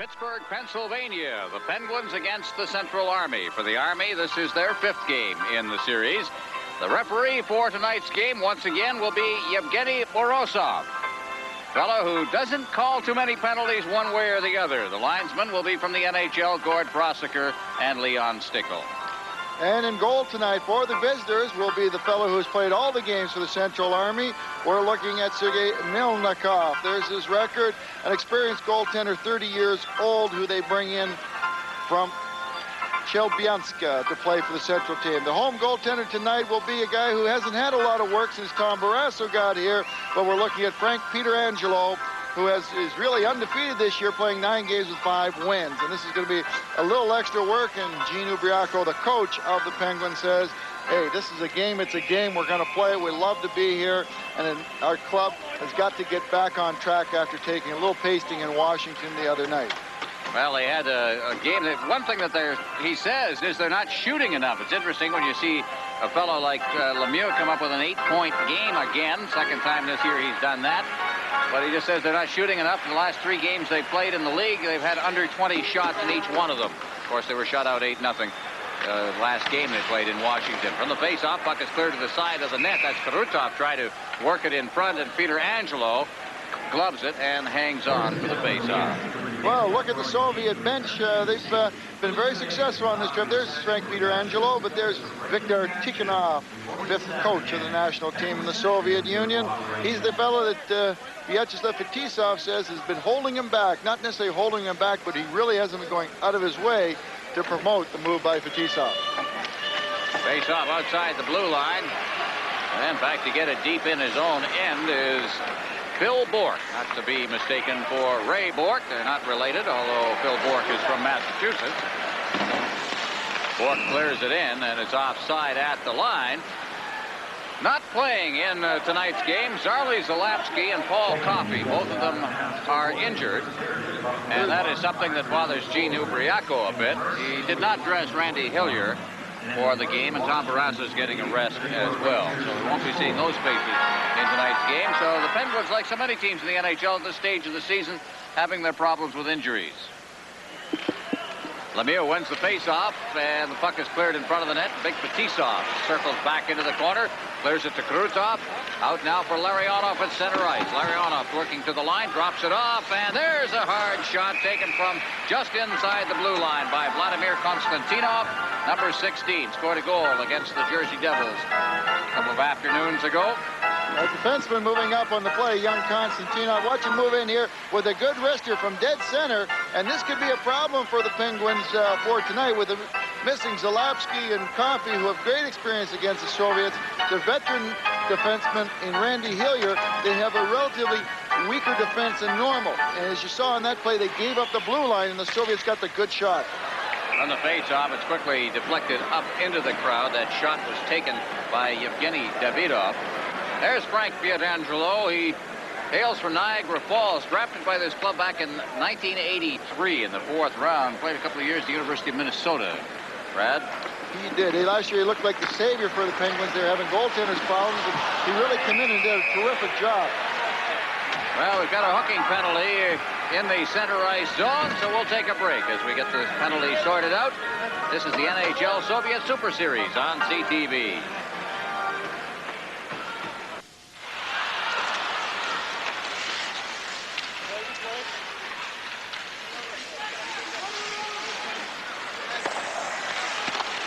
Pittsburgh, Pennsylvania. The Penguins against the Central Army. For the Army, this is their 5th game in the series. The referee for tonight's game, once again, will be Yevgeny Morozov, fellow who doesn't call too many penalties one way or the other. The linesman will be from the NHL, Gord Proseker and Leon Stickle. And in goal tonight for the visitors will be the fellow who's played all the games for the Central Army. We're looking at Sergei Mylnikov. There's his record, an experienced goaltender, 30 years old, who they bring in from Chelyabinsk to play for the Central team. The home goaltender tonight will be a guy who hasn't had a lot of work since Tom Barrasso got here, but we're looking at Frank Pietrangelo, who is really undefeated this year, playing 9 games with 5 wins. And this is going to be a little extra work, and Gene Ubriaco, the coach of the Penguins, says, hey, this is a game, it's a game, we're going to play it, we love to be here, and then our club has got to get back on track after taking a little pasting in Washington the other night. Well, they had a game that one thing that he says is they're not shooting enough. It's interesting when you see a fellow like Lemieux come up with an 8-point game again. Second time this year he's done that. But he just says they're not shooting enough. In the last 3 games they've played in the league, they've had under 20 shots in each one of them. Of course, they were shut out 8-0 last game they played in Washington. From the face-off, puck is cleared to the side of the net. That's Krutov trying to work it in front, and Pietrangelo gloves it and hangs on for the face-off. Well, look at the Soviet bench. They've been very successful on this trip. There's Frank Pietrangelo, but there's Viktor Tikhonov, 5th coach of the national team in the Soviet Union. He's the fellow that Vyacheslav Fetisov says has been holding him back. Not necessarily holding him back, but he really hasn't been going out of his way to promote the move by Fetisov. Face-off outside the blue line. And then back to get it deep in his own end is F.Burk, not to be mistaken for Ray Bourque. They're not related, although F.Burk is from Massachusetts. Bourque clears it in, and it's offside at the line. Not playing in tonight's game, Zarley Zalapsky and Paul Coffey. Both of them are injured, and that is something that bothers Gene Ubriaco a bit. He did not dress Randy Hillier for the game, and Tom Barrasso is getting a rest as well. So we won't be seeing those faces in tonight's game. So the Penguins, like so many teams in the NHL at this stage of the season, having their problems with injuries. Lemieux wins the face-off, and the puck is cleared in front of the net. Big Fetisov circles back into the corner, clears it to Krutov. Out now for Larionov at center ice. Larionov working to the line, drops it off, and there's a hard shot taken from just inside the blue line by Vladimir Konstantinov. Number 16 scored a goal against the Jersey Devils a couple of afternoons ago. A defenseman moving up on the play, young Konstantinov. Watch him move in here with a good wrister from dead center, and this could be a problem for the Penguins for tonight with the missing Zalapsky and Coffey, who have great experience against the Soviets. The veteran defenseman in Randy Hillier, they have a relatively weaker defense than normal. And as you saw in that play, they gave up the blue line, and the Soviets got the good shot. On the face-off, it's quickly deflected up into the crowd. That shot was taken by Yevgeny Davydov. There's Frank Pietrangelo. He hails from Niagara Falls, drafted by this club back in 1983 in the 4th round. Played a couple of years at the University of Minnesota. Brad? He did. Last year he looked like the savior for the Penguins. They're having goaltenders problems, and he really came in and did a terrific job. Well, we've got a hooking penalty in the center ice zone, so we'll take a break as we get this penalty sorted out. This is the NHL Soviet Super Series on CTV.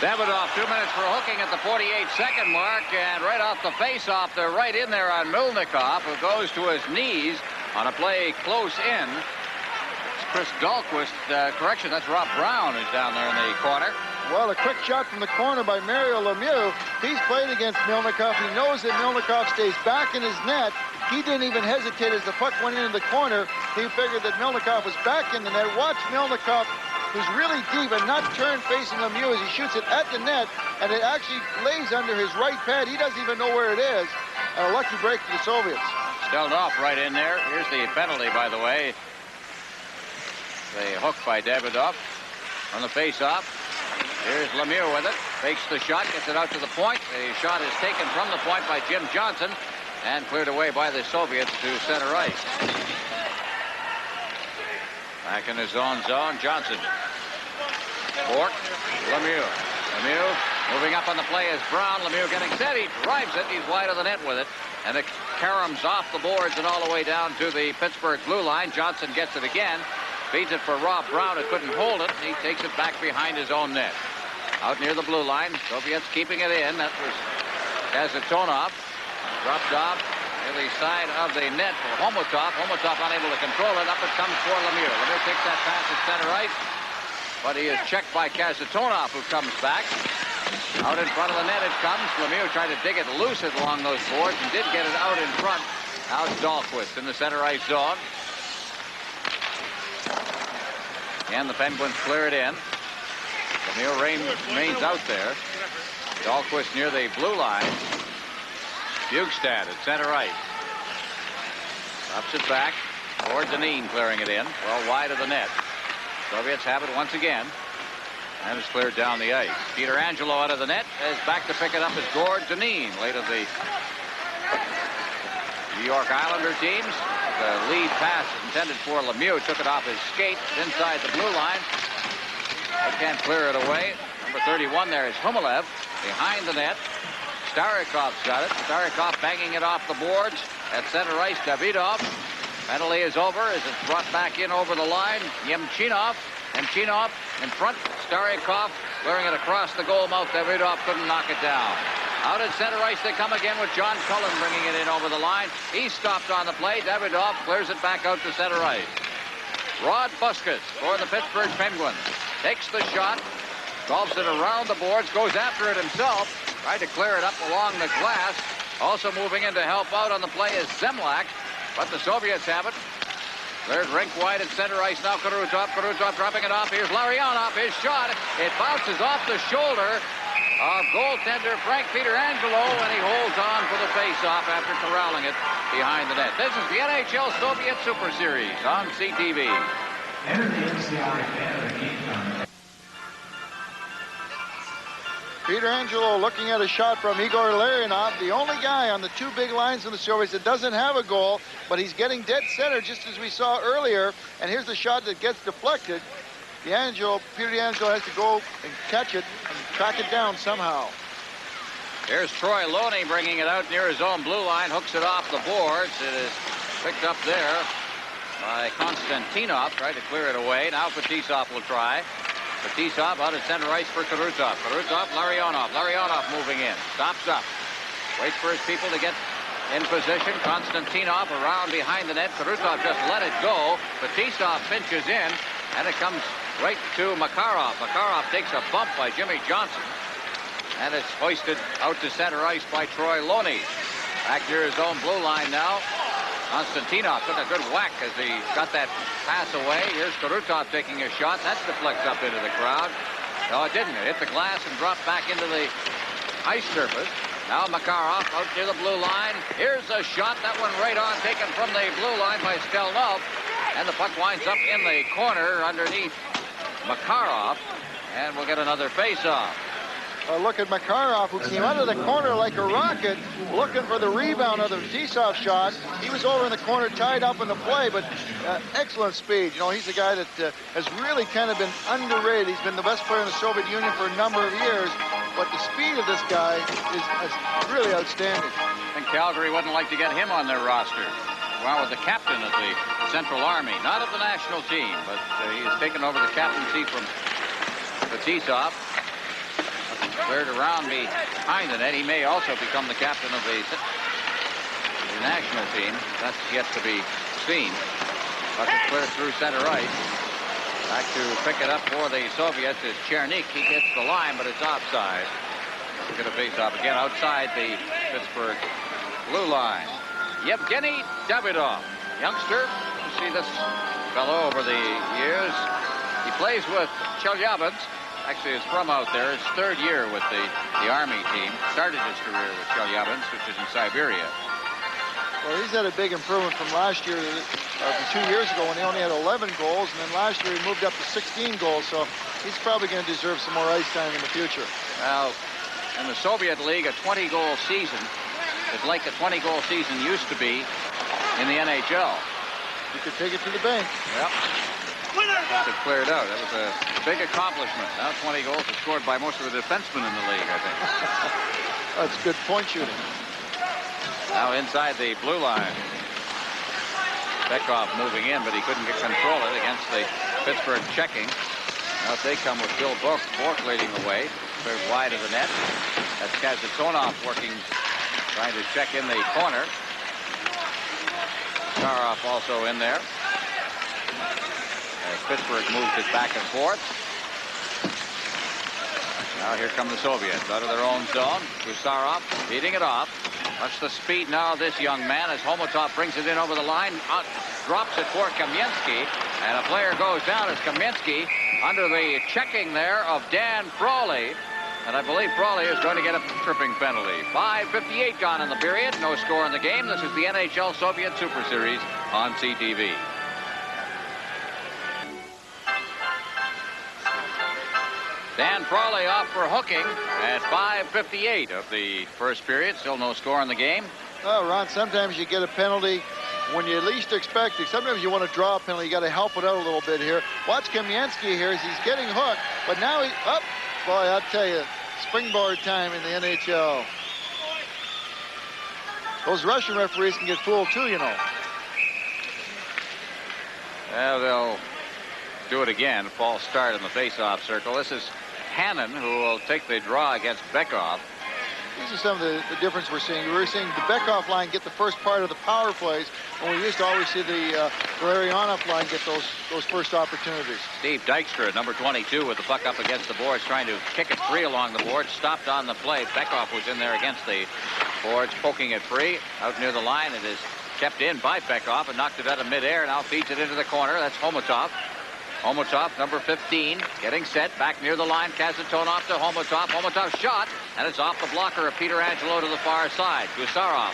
Davydov, 2 minutes for hooking at the 48-second mark, and right off the face-off, they're right in there on Mylnikov, who goes to his knees on a play close in. It's Chris Dalquist, correction, that's Rob Brown who's down there in the corner. Well, a quick shot from the corner by Mario Lemieux. He's played against Mylnikov. He knows that Mylnikov stays back in his net. He didn't even hesitate as the puck went into the corner. He figured that Mylnikov was back in the net. Watch Mylnikov, who's really deep and not turned facing Lemieux as he shoots it at the net, and it actually lays under his right pad. He doesn't even know where it is. And a lucky break for the Soviets. Stelled off right in there. Here's the penalty, by the way. The hook by Davydov on the face-off. Here's Lemieux with it. Fakes the shot, gets it out to the point. The shot is taken from the point by Jim Johnson and cleared away by the Soviets to center ice. Back in his own zone. Johnson. Bork. Lemieux. Lemieux moving up on the play is Brown. Lemieux getting set. He drives it. He's wide of the net with it. And it caroms off the boards and all the way down to the Pittsburgh blue line. Johnson gets it again. Feeds it for Rob Brown, who couldn't hold it. He takes it back behind his own net. Out near the blue line. Soviets keeping it in. That was Kazantonov. Dropped off to the side of the net for Homotov. Homotov unable to control it. Up it comes for Lemieux. Lemieux takes that pass at center ice. But he is checked by Kazantonov, who comes back. Out in front of the net it comes. Lemieux tried to dig it loose along those boards and did get it out in front. Now it's Dalykvist in the center ice zone. And the Penguins clear it in. Lemieux remains out there. Dalykvist near the blue line. Bukestad at center ice. Drops it back. G.Dinin clearing it in. Well wide of the net. Soviets have it once again. And it's cleared down the ice. Peter Angelo out of the net is back to pick it up as G.Dinin. Late of the New York Islander teams. The lead pass intended for Lemieux. Took it off his skate inside the blue line. They can't clear it away. Number 31 there is Hmylev behind the net. Starikov's got it. Starikov banging it off the boards at center ice. Davydov. Penalty is over as it's brought back in over the line. Yemchinov. Yemchinov in front. Starikov clearing it across the goal mouth. Davydov couldn't knock it down. Out at center ice they come again with John Cullen bringing it in over the line. He stopped on the play. Davydov clears it back out to center ice. Rod Bускas for the Pittsburgh Penguins. Takes the shot. Golfs it around the boards. Goes after it himself. Tried to clear it up along the glass. Also moving in to help out on the play is Zemlak. But the Soviets have it. Cleared rink wide at center ice now. Kurutov. Kurutov dropping it off. Here's Larionov. His shot. It bounces off the shoulder of goaltender Frank Pietrangelo, and he holds on for the face-off after corralling it behind the net. This is the NHL Soviet Super Series on CTV. Pietrangelo looking at a shot from Igor Larionov, the only guy on the two big lines in the Soviets that doesn't have a goal, but he's getting dead center just as we saw earlier. And here's the shot that gets deflected. Pietrangelo has to go and catch it and track it down somehow. Here's Troy Loney bringing it out near his own blue line, hooks it off the boards. It is picked up there by Konstantinov. Tried to clear it away. Now Fetisov will try. Fetisov out at center ice for Kurutov. Kurutov, Larionov. Larionov moving in. Stops up. Waits for his people to get in position. Konstantinov around behind the net. Kurutov just let it go. Fetisov pinches in, and it comes right to Makarov. Makarov takes a bump by Jimmy Johnson, and it's hoisted out to center ice by Troy Loney. Back near his own blue line now. Konstantinov took a good whack as he got that pass away. Here's Kurutov taking a shot. That deflects up into the crowd. No, it didn't. It hit the glass and dropped back into the ice surface. Now Makarov out near the blue line. Here's a shot. That one right on, taken from the blue line by Stельнов. And the puck winds up in the corner underneath Makarov. And we'll get another face-off. Look at Makarov, who came out of the corner like a rocket, looking for the rebound of the Fetisov shot. He was over in the corner, tied up in the play, but excellent speed. You know, he's a guy that has really kind of been underrated. He's been the best player in the Soviet Union for a number of years, but the speed of this guy is really outstanding. I think Calgary wouldn't like to get him on their roster. Well, with the captain of the Central Army, not of the national team, but he has taken over the captaincy from Fetisov. Cleared around behind the net. He may also become the captain of the national team. That's yet to be seen. Puck is cleared through center ice. Back to pick it up for the Soviets is Chernik. He gets the line, but it's offside. We'll get a face-off again outside the Pittsburgh blue line. Yevgeny Davydov, youngster. You see this fellow over the years. He plays with Chelyabinsk. Actually, is from out there. His third year with the Army team. Started his career with Chelyabinsk, which is in Siberia. Well, he's had a big improvement from last year, from 2 years ago when he only had 11 goals, and then last year he moved up to 16 goals, so he's probably going to deserve some more ice time in the future. Now, in the Soviet League, a 20-goal season is like a 20-goal season used to be in the NHL. You could take it to the bank. Yep. It cleared out. That was a big accomplishment. Now 20 goals are scored by most of the defensemen in the league, I think. That's good point shooting. Now inside the blue line. Beckhoff moving in, but he couldn't control it against the Pittsburgh checking. Now they come with F.Burk leading the way. They're wide of the net. That's Kazatonoff working, trying to check in the corner. Gusarov also in there. As Pittsburgh moves it back and forth. Now here come the Soviets out of their own zone. Gusarov beating it off. Watch the speed now of this young man as Homotov brings it in over the line. Drops it for Kamensky. And a player goes down as Kamensky under the checking there of Dan Frouli. And I believe Frouli is going to get a tripping penalty. 5:58 gone in the period. No score in the game. This is the NHL Soviet Super Series on CTV. Dan Frouli off for hooking at 5:58 of the first period. Still no score in the game. Oh, Ron, sometimes you get a penalty when you least expect it. Sometimes you want to draw a penalty. You got to help it out a little bit here. Watch Kamensky here as he's getting hooked, but now he's up. Boy, I'll tell you, springboard time in the NHL. Those Russian referees can get fooled too, you know. Well, they'll do it again. False start in the face-off circle. This is Hannon, who will take the draw against Beckhoff. These are some of the difference we're seeing. We're seeing the Beckhoff line get the first part of the power plays, when we used to always see the Larionov line get those first opportunities. Steve Dykestra, number 22, with the puck up against the boards, trying to kick it free along the boards. Stopped on the play. Beckhoff was in there against the boards, poking it free. Out near the line, it is kept in by Beckhoff and knocked it out of midair. Now feeds it into the corner. That's Homotov. Homotov, number 15, getting set back near the line. Kazatonoff to Homotov. Homotov's shot, and it's off the blocker of Peter Angelo to the far side. Gusarov.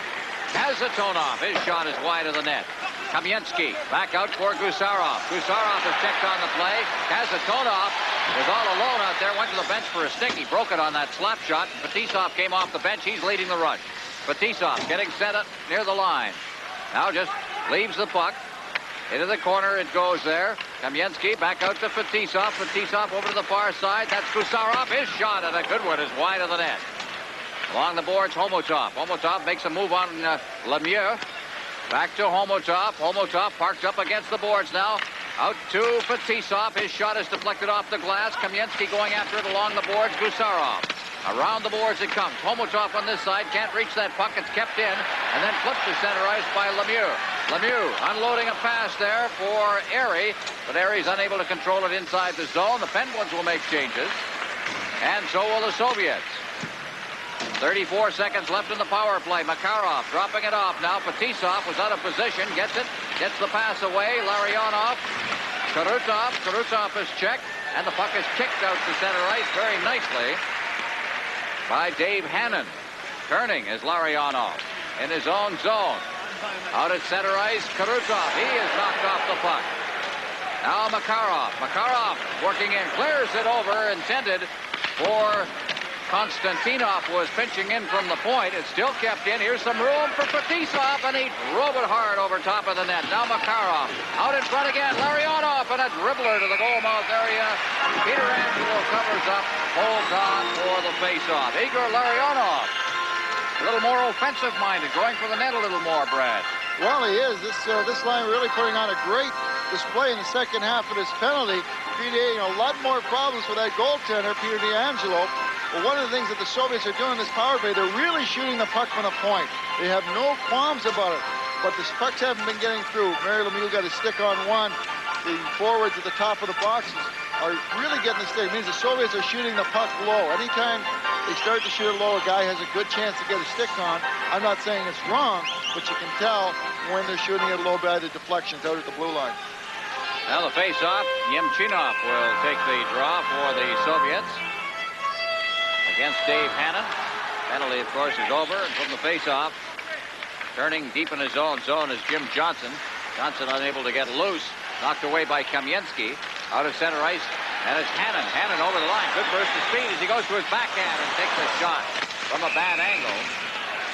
Kazatonoff, his shot is wide of the net. Kamensky back out for Gusarov. Gusarov is checked on the play. Kazatonoff is all alone out there. Went to the bench for a stick. He broke it on that slap shot. Fetisov came off the bench. He's leading the rush. Fetisov getting set up near the line. Now just leaves the puck. Into the corner it goes there. Kamensky back out to Fetisov. Fetisov over to the far side. That's Gusarov. His shot, and a good one, is wide of the net. Along the boards, Homotov. Homotov makes a move on Lemieux. Back to Homotov. Homotov parked up against the boards now. Out to Fetisov. His shot is deflected off the glass. Kamensky going after it along the boards. Gusarov. Around the boards it comes. Homotov on this side. Can't reach that puck. It's kept in. And then flipped to center ice by Lemieux. Lemieux unloading a pass there for Airy. But Airy's unable to control it inside the zone. The Penguins will make changes. And so will the Soviets. 34 seconds left in the power play. Makarov dropping it off now. Fetisov was out of position. Gets it. Gets the pass away. Larionov. Karutov. Karutov is checked. And the puck is kicked out to center ice very nicely by Dave Hannon. Turning is Larionov in his own zone. Out at center ice, Karutov. He is knocked off the puck. Now Makarov. Makarov working in. Clears it over. Intended for Konstantinov. Was pinching in from the point. It's still kept in. Here's some room for Fetisov, and he drove it hard over top of the net. Now Makarov out in front again. Larionov and a dribbler to the goal mouth area. Peter Angelo covers up. Holds on for the faceoff. Igor Larionov, a little more offensive-minded, going for the net a little more, Brad. Well, he is. This line really putting on a great display in the second half of this penalty, creating a lot more problems for that goaltender, Peter DeAngelo. But one of the things that the Soviets are doing in this power play, they're really shooting the puck from the point. They have no qualms about it. But the pucks haven't been getting through. Mary Lemieux got a stick on one. The forwards at the top of the boxes are really getting the stick. It means the Soviets are shooting the puck low. Anytime they start to shoot it low, a guy has a good chance to get a stick on. I'm not saying it's wrong, but you can tell when they're shooting it low by the deflections out at the blue line. Now the face-off, Yemchinov will take the draw for the Soviets against Dave Hannon. Penalty, of course, is over. And from the face-off, turning deep in his own zone is Jim Johnson. Johnson unable to get loose. Knocked away by Kamensky. Out of center ice, and it's Hannon. Hannon over the line. Good burst of speed as he goes to his backhand and takes a shot from a bad angle.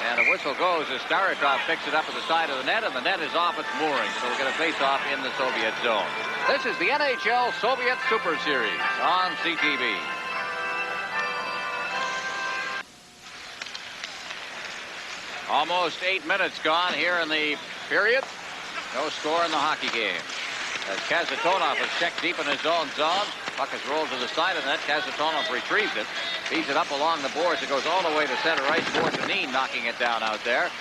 And a whistle goes as Starikov picks it up at the side of the net, and the net is off its mooring. So we're going to face off in the Soviet zone. This is the NHL Soviet Super Series on CTV. Almost 8 minutes gone here in the period. No score in the hockey game. As Kazanov has checked deep in his own zone. Puck is rolled to the side of the net. Kazanov retrieves it. Feeds it up along the boards. It goes all the way to center ice. Г.Динин knocking it down out there.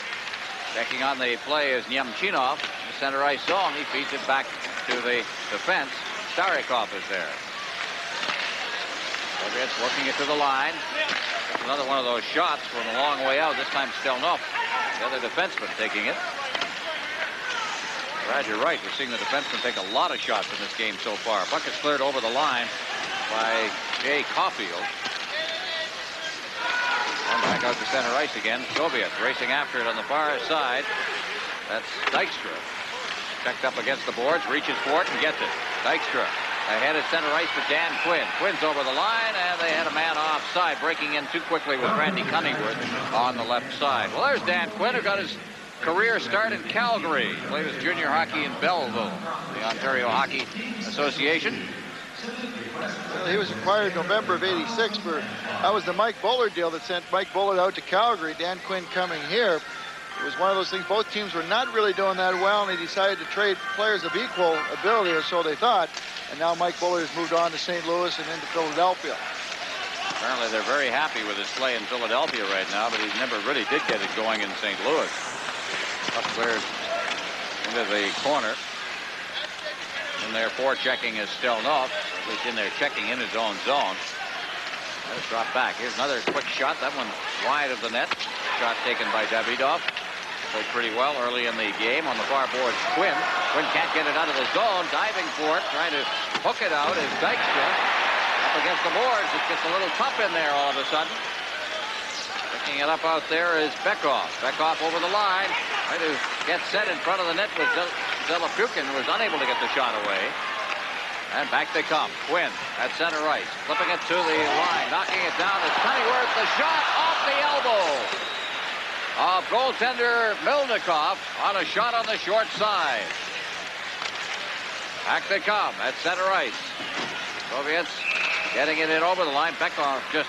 Checking on the play is Nemchinov. In the center ice zone. He feeds it back to the defense. Starikov is there. Soviets working it to the line. Another one of those shots from a long way out. This time Stельнов, the other defenseman, taking it. Brad, you're right. We're seeing the defenseman take a lot of shots in this game so far. Puck is cleared over the line by Jay Cofield. And back out to center ice again. Soviets racing after it on the far side. That's Daikstra. Checked up against the boards, reaches for it and gets it. Daikstra ahead at center ice for Dan Quinn. Quinn's over the line, and they had a man offside. Breaking in too quickly was Randy Cunningworth on the left side. Well, there's Dan Quinn, who got his career start in Calgary. Played his junior hockey in Belleville, the Ontario Hockey Association. Well, he was acquired November of '86 for, that was the Mike Bullard deal that sent Mike Bullard out to Calgary. Dan Quinn coming here. It was one of those things, both teams were not really doing that well, and they decided to trade players of equal ability, or so they thought. And now Mike Bullard has moved on to St. Louis and into Philadelphia. Apparently they're very happy with his play in Philadelphia right now, but he never really did get it going in St. Louis. Puck cleared into the corner. In there forechecking is Stельнов, at least in there checking in his own zone. Let us drop back. Here's another quick shot. That one wide of the net. Shot taken by Davydov. Played pretty well early in the game. On the far boards, Quinn. Quinn can't get it out of the zone. Diving for it. Trying to hook it out is Daikstra. Up against the boards. It gets a little tough in there all of a sudden. Picking it up out there is Bekov. Bekov over the line. Trying to get set in front of the net with Zelapukin, who was unable to get the shot away. And back they come. Quinn at center ice. Flipping it to the line. Knocking it down is Cunningworth. The shot off the elbow of goaltender Mylnikov on a shot on the short side. Back they come at center ice. Soviets getting it in over the line. Bekov just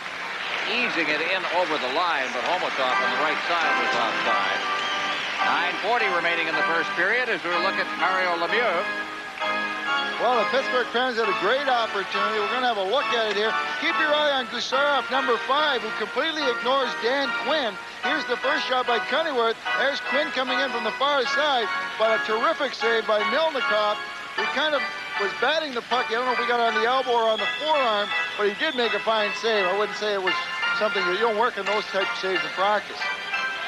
easing it in over the line, but Homotov on the right side was offside. 9:40 remaining in the first period as we look at Mario Lemieux. Well, the Pittsburgh Penguins had a great opportunity. We're going to have a look at it here. Keep your eye on Gusarov, number 5, who completely ignores Dan Quinn. Here's the first shot by Cunningworth. There's Quinn coming in from the far side, but a terrific save by Mylnikov. He kind of was batting the puck. I don't know if he got on the elbow or on the forearm, but he did make a fine save. I wouldn't say it was something that you don't work on those types of saves in practice.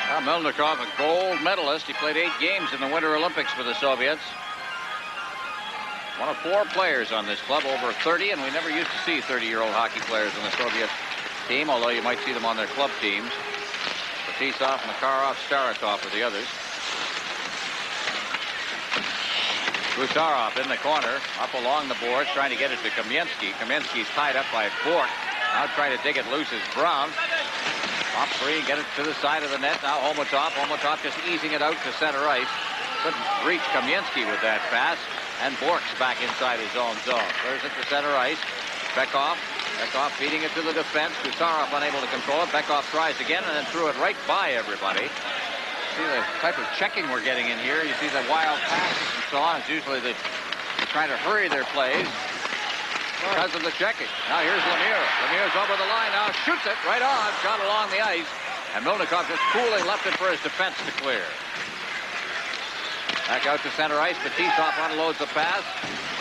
Well, Mylnikov, a gold medalist. He played 8 games in the Winter Olympics for the Soviets. One of 4 players on this club, over 30, and we never used to see 30-year-old hockey players on the Soviet team, although you might see them on their club teams. Fetisov, Makarov, Starikov are the others. Gusarov in the corner, up along the boards, trying to get it to Kamensky. Kamensky's tied up by F.Burk. Now trying to dig it loose is Brown. Top free, get it to the side of the net. Now Homotov. Homotov just easing it out to center ice. Couldn't reach Kamensky with that pass. And Bork's back inside his own zone. Clears it to center ice. Bekov. Bekov feeding it to the defense. Gusarov unable to control it. Bekov tries again and then threw it right by everybody. See the type of checking we're getting in here. You see the wild passes and so on. It's usually they're trying to hurry their plays because of the checking. Now here's Lemieux. Lemieux's over the line now. Shoots it right on. Shot along the ice. And Mylnikov just coolly left it for his defense to clear. Back out to center ice. Fetisov unloads the pass.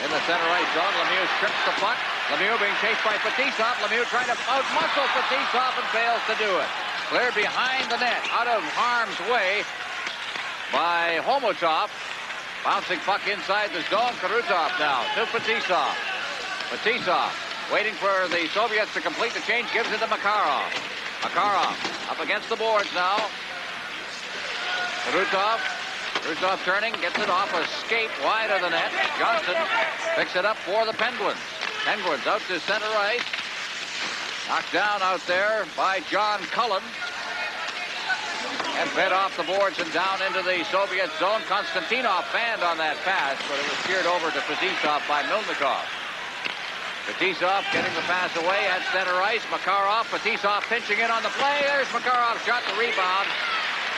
In the center ice zone, Lemieux trips the puck. Lemieux being chased by Fetisov. Lemieux trying to out-muscle Fetisov and fails to do it. Cleared behind the net, out of harm's way by Homotov. Bouncing puck inside the zone. Karutov now to Fetisov. Fetisov waiting for the Soviets to complete the change. Gives it to Makarov. Makarov up against the boards now. Karutov. Karutov turning, gets it off a skate wide of the net. Johnson picks it up for the Penguins. Penguins out to center ice. Knocked down out there by John Cullen. and fed off the boards and down into the Soviet zone. Konstantinov fanned on that pass, but it was steered over to Fetisov by Mylnikov. Fetisov getting the pass away at center ice. Makarov, Fetisov pinching in on the play. There's Makarov, shot the rebound.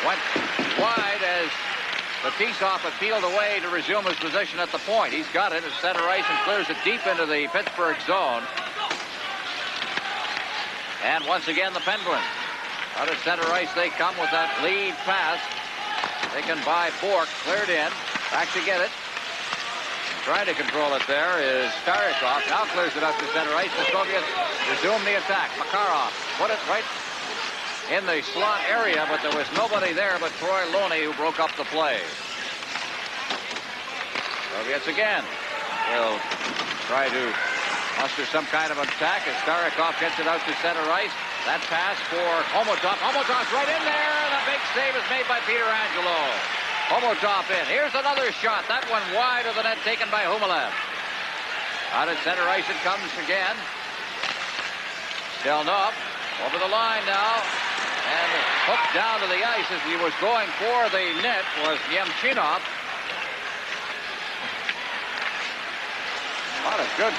Went wide as Fetisov had peeled away to resume his position at the point. He's got it at center ice and clears it deep into the Pittsburgh zone. And once again, the Penguins. Out at center ice they come with that lead pass. Taken by Bork, cleared in. Back to get it. Trying to control it there is Starikov. Now clears it up to center ice. The Soviets resume the attack. Makarov put it right in the slot area, but there was nobody there but Troy Loney who broke up the play. Soviets again will try to muster some kind of attack as Starikov gets it out to center ice. That pass for Homotov. Homotov's right in there, and a big save is made by Peter Angelo. Homotov in. Here's another shot. That one wide of the net taken by Khmылев. Out at center ice it comes again. Stельнов over the line now. And hooked down to the ice as he was going for the net was Yemchinov. A lot of good,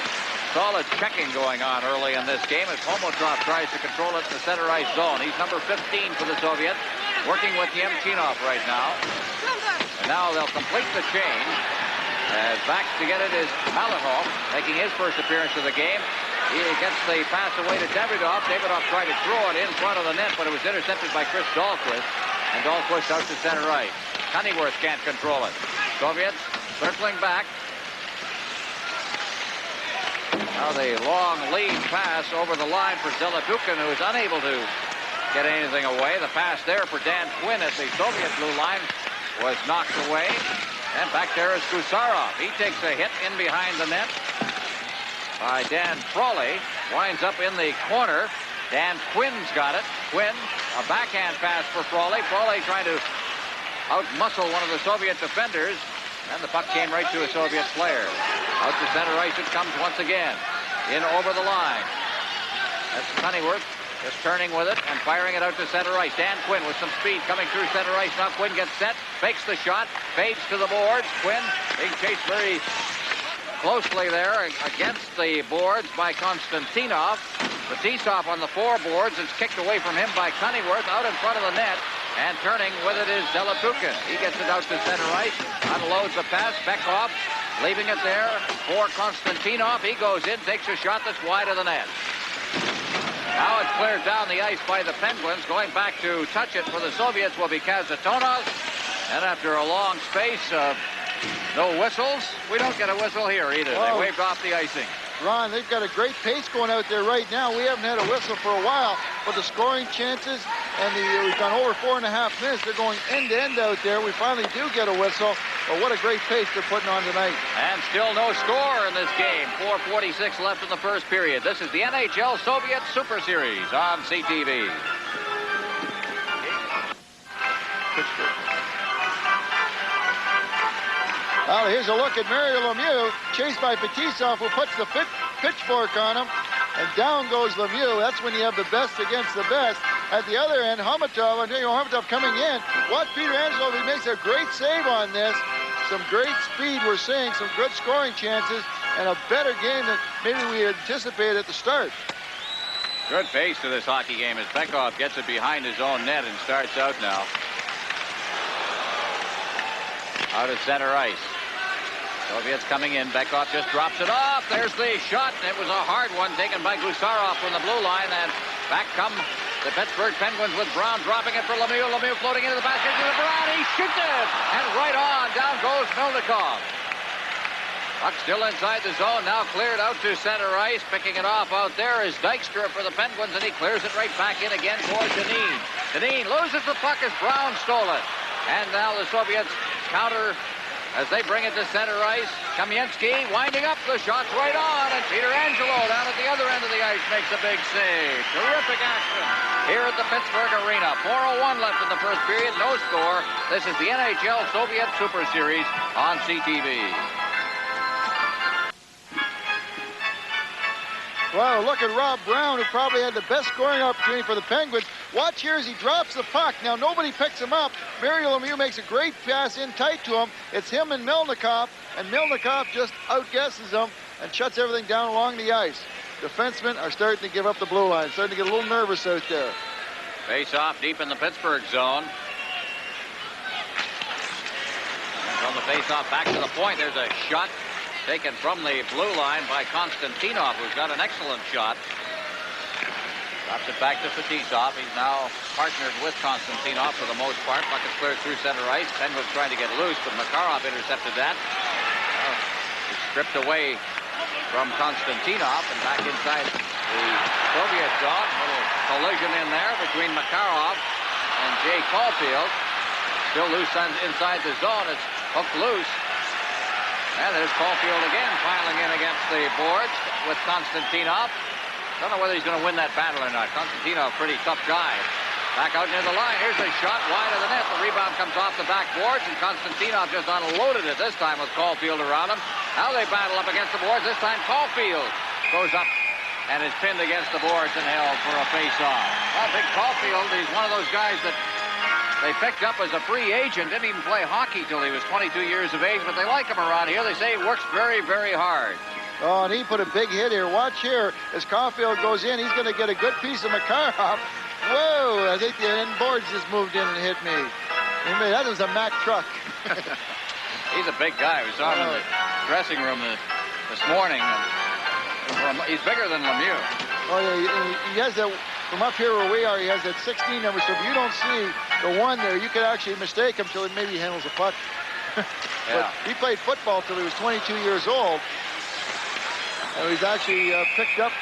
solid checking going on early in this game as Homotov tries to control it in the center ice zone. He's number 15 for the Soviets, working with Yemchinov right now. And now they'll complete the change. As back to get it is Malahov, making his first appearance of the game. He gets the pass away to Davydov. Davydov tried to throw it in front of the net, but it was intercepted by Chris Dalquist. And Dalquist out to center ice. Cunneyworth can't control it. Soviets circling back. Now the long lead pass over the line for Zeledukin, who is unable to get anything away. The pass there for Dan Quinn at the Soviet blue line was knocked away. And back there is Gusarov. He takes a hit in behind the net by Dan Froelich. Winds up in the corner. Dan Quinn's got it. Quinn, a backhand pass for Froelich. Froelich trying to outmuscle one of the Soviet defenders. And the puck came right to a Soviet player. Out to center ice it comes once again. In over the line. That's Cunneyworth. Just turning with it and firing it out to center ice. Dan Quinn with some speed coming through center ice. Now Quinn gets set, fakes the shot, fades to the boards. Quinn being chased very closely there against the boards by Konstantinov. Fetisov on the boards. It's kicked away from him by Cunneyworth out in front of the net. And turning with it is Zeledukin. He gets it out to center ice, unloads the pass. Bekov leaving it there for Konstantinov. He goes in, takes a shot that's wide of the net. Now it's cleared down the ice by the Penguins. Going back to touch it for the Soviets will be Kazatonos. And after a long space of no whistles, we don't get a whistle here either. They waved off the icing. Ron, they've got a great pace going out there right now. We haven't had a whistle for a while, but the scoring chances and we've gone over 4.5 minutes. They're going end to end out there. We finally do get a whistle, but what a great pace they're putting on tonight. And still no score in this game. 4:46 left in the first period. This is the NHL Soviet Super Series on CTV. Pittsburgh. Well, here's a look at Mario Lemieux, chased by Fetisov, who puts the pitchfork on him, and down goes Lemieux. That's when you have the best against the best. At the other end, Homotov, Homotov coming in. Watch Peter Angelo, he makes a great save on this. Some great speed we're seeing, some good scoring chances, and a better game than maybe we anticipated at the start. Good pace to this hockey game as Bekov gets it behind his own net and starts out now. Out at center ice. Soviets coming in. Bekov just drops it off. There's the shot. It was a hard one taken by Gusarov from the blue line. And back come the Pittsburgh Penguins with Brown dropping it for Lemieux. Lemieux floating into the basket to the Brown. He shoots it. And right on. Down goes Mylnikov. Puck still inside the zone. Now cleared out to center ice. Picking it off out there is Daikstra for the Penguins. And he clears it right back in again for J.Dinin. J.Dinin loses the puck as Brown stole it. And now the Soviets counter as they bring it to center ice. Kamensky winding up. The shot's right on. And Peter Angelo down at the other end of the ice makes a big save. Terrific action here at the Pittsburgh Arena. 4:01 left in the first period. No score. This is the NHL Soviet Super Series on CTV. Well, look at Rob Brown, who probably had the best scoring opportunity for the Penguins. Watch here as he drops the puck. Now nobody picks him up. Mario Lemieux makes a great pass in tight to him. It's him and Mylnikov, and Mylnikov just outguesses him and shuts everything down along the ice. Defensemen are starting to give up the blue line, starting to get a little nervous out there. Face off deep in the Pittsburgh zone. From the face off back to the point. There's a shot taken from the blue line by Konstantinov, who's got an excellent shot. Drops it back to Fetisov. He's now partnered with Konstantinov for the most part. Puck is cleared through center ice. Penguins trying to get loose, but Makarov intercepted that. It's stripped away from Konstantinov and back inside the Soviet zone. A little collision in there between Makarov and Jay Caulfield. Still loose inside the zone. It's hooked loose. And there's Caulfield again piling in against the boards with Konstantinov. Don't know whether he's going to win that battle or not. Konstantinov, pretty tough guy. Back out near the line. Here's a shot wide of the net. The rebound comes off the backboards, and Konstantinov just unloaded it this time with Caulfield around him. Now they battle up against the boards. This time Caulfield goes up and is pinned against the boards and held for a face-off. Well, Big Caulfield, he's one of those guys that they picked up as a free agent. Didn't even play hockey till he was 22 years of age, but they like him around here. They say he works very, very hard. Oh, and he put a big hit here. Watch here as Caulfield goes in. He's going to get a good piece of Makarov. Whoa, I think the end boards just moved in and hit me. That was a Mack truck. He's a big guy. We saw him in the dressing room this morning. He's bigger than Lemieux. Oh, yeah, he has that, from up here where we are, he has that 16 number, so if you don't see the one there, you could actually mistake him till maybe he handles a puck. But he played football till he was 22 years old. And he's actually picked up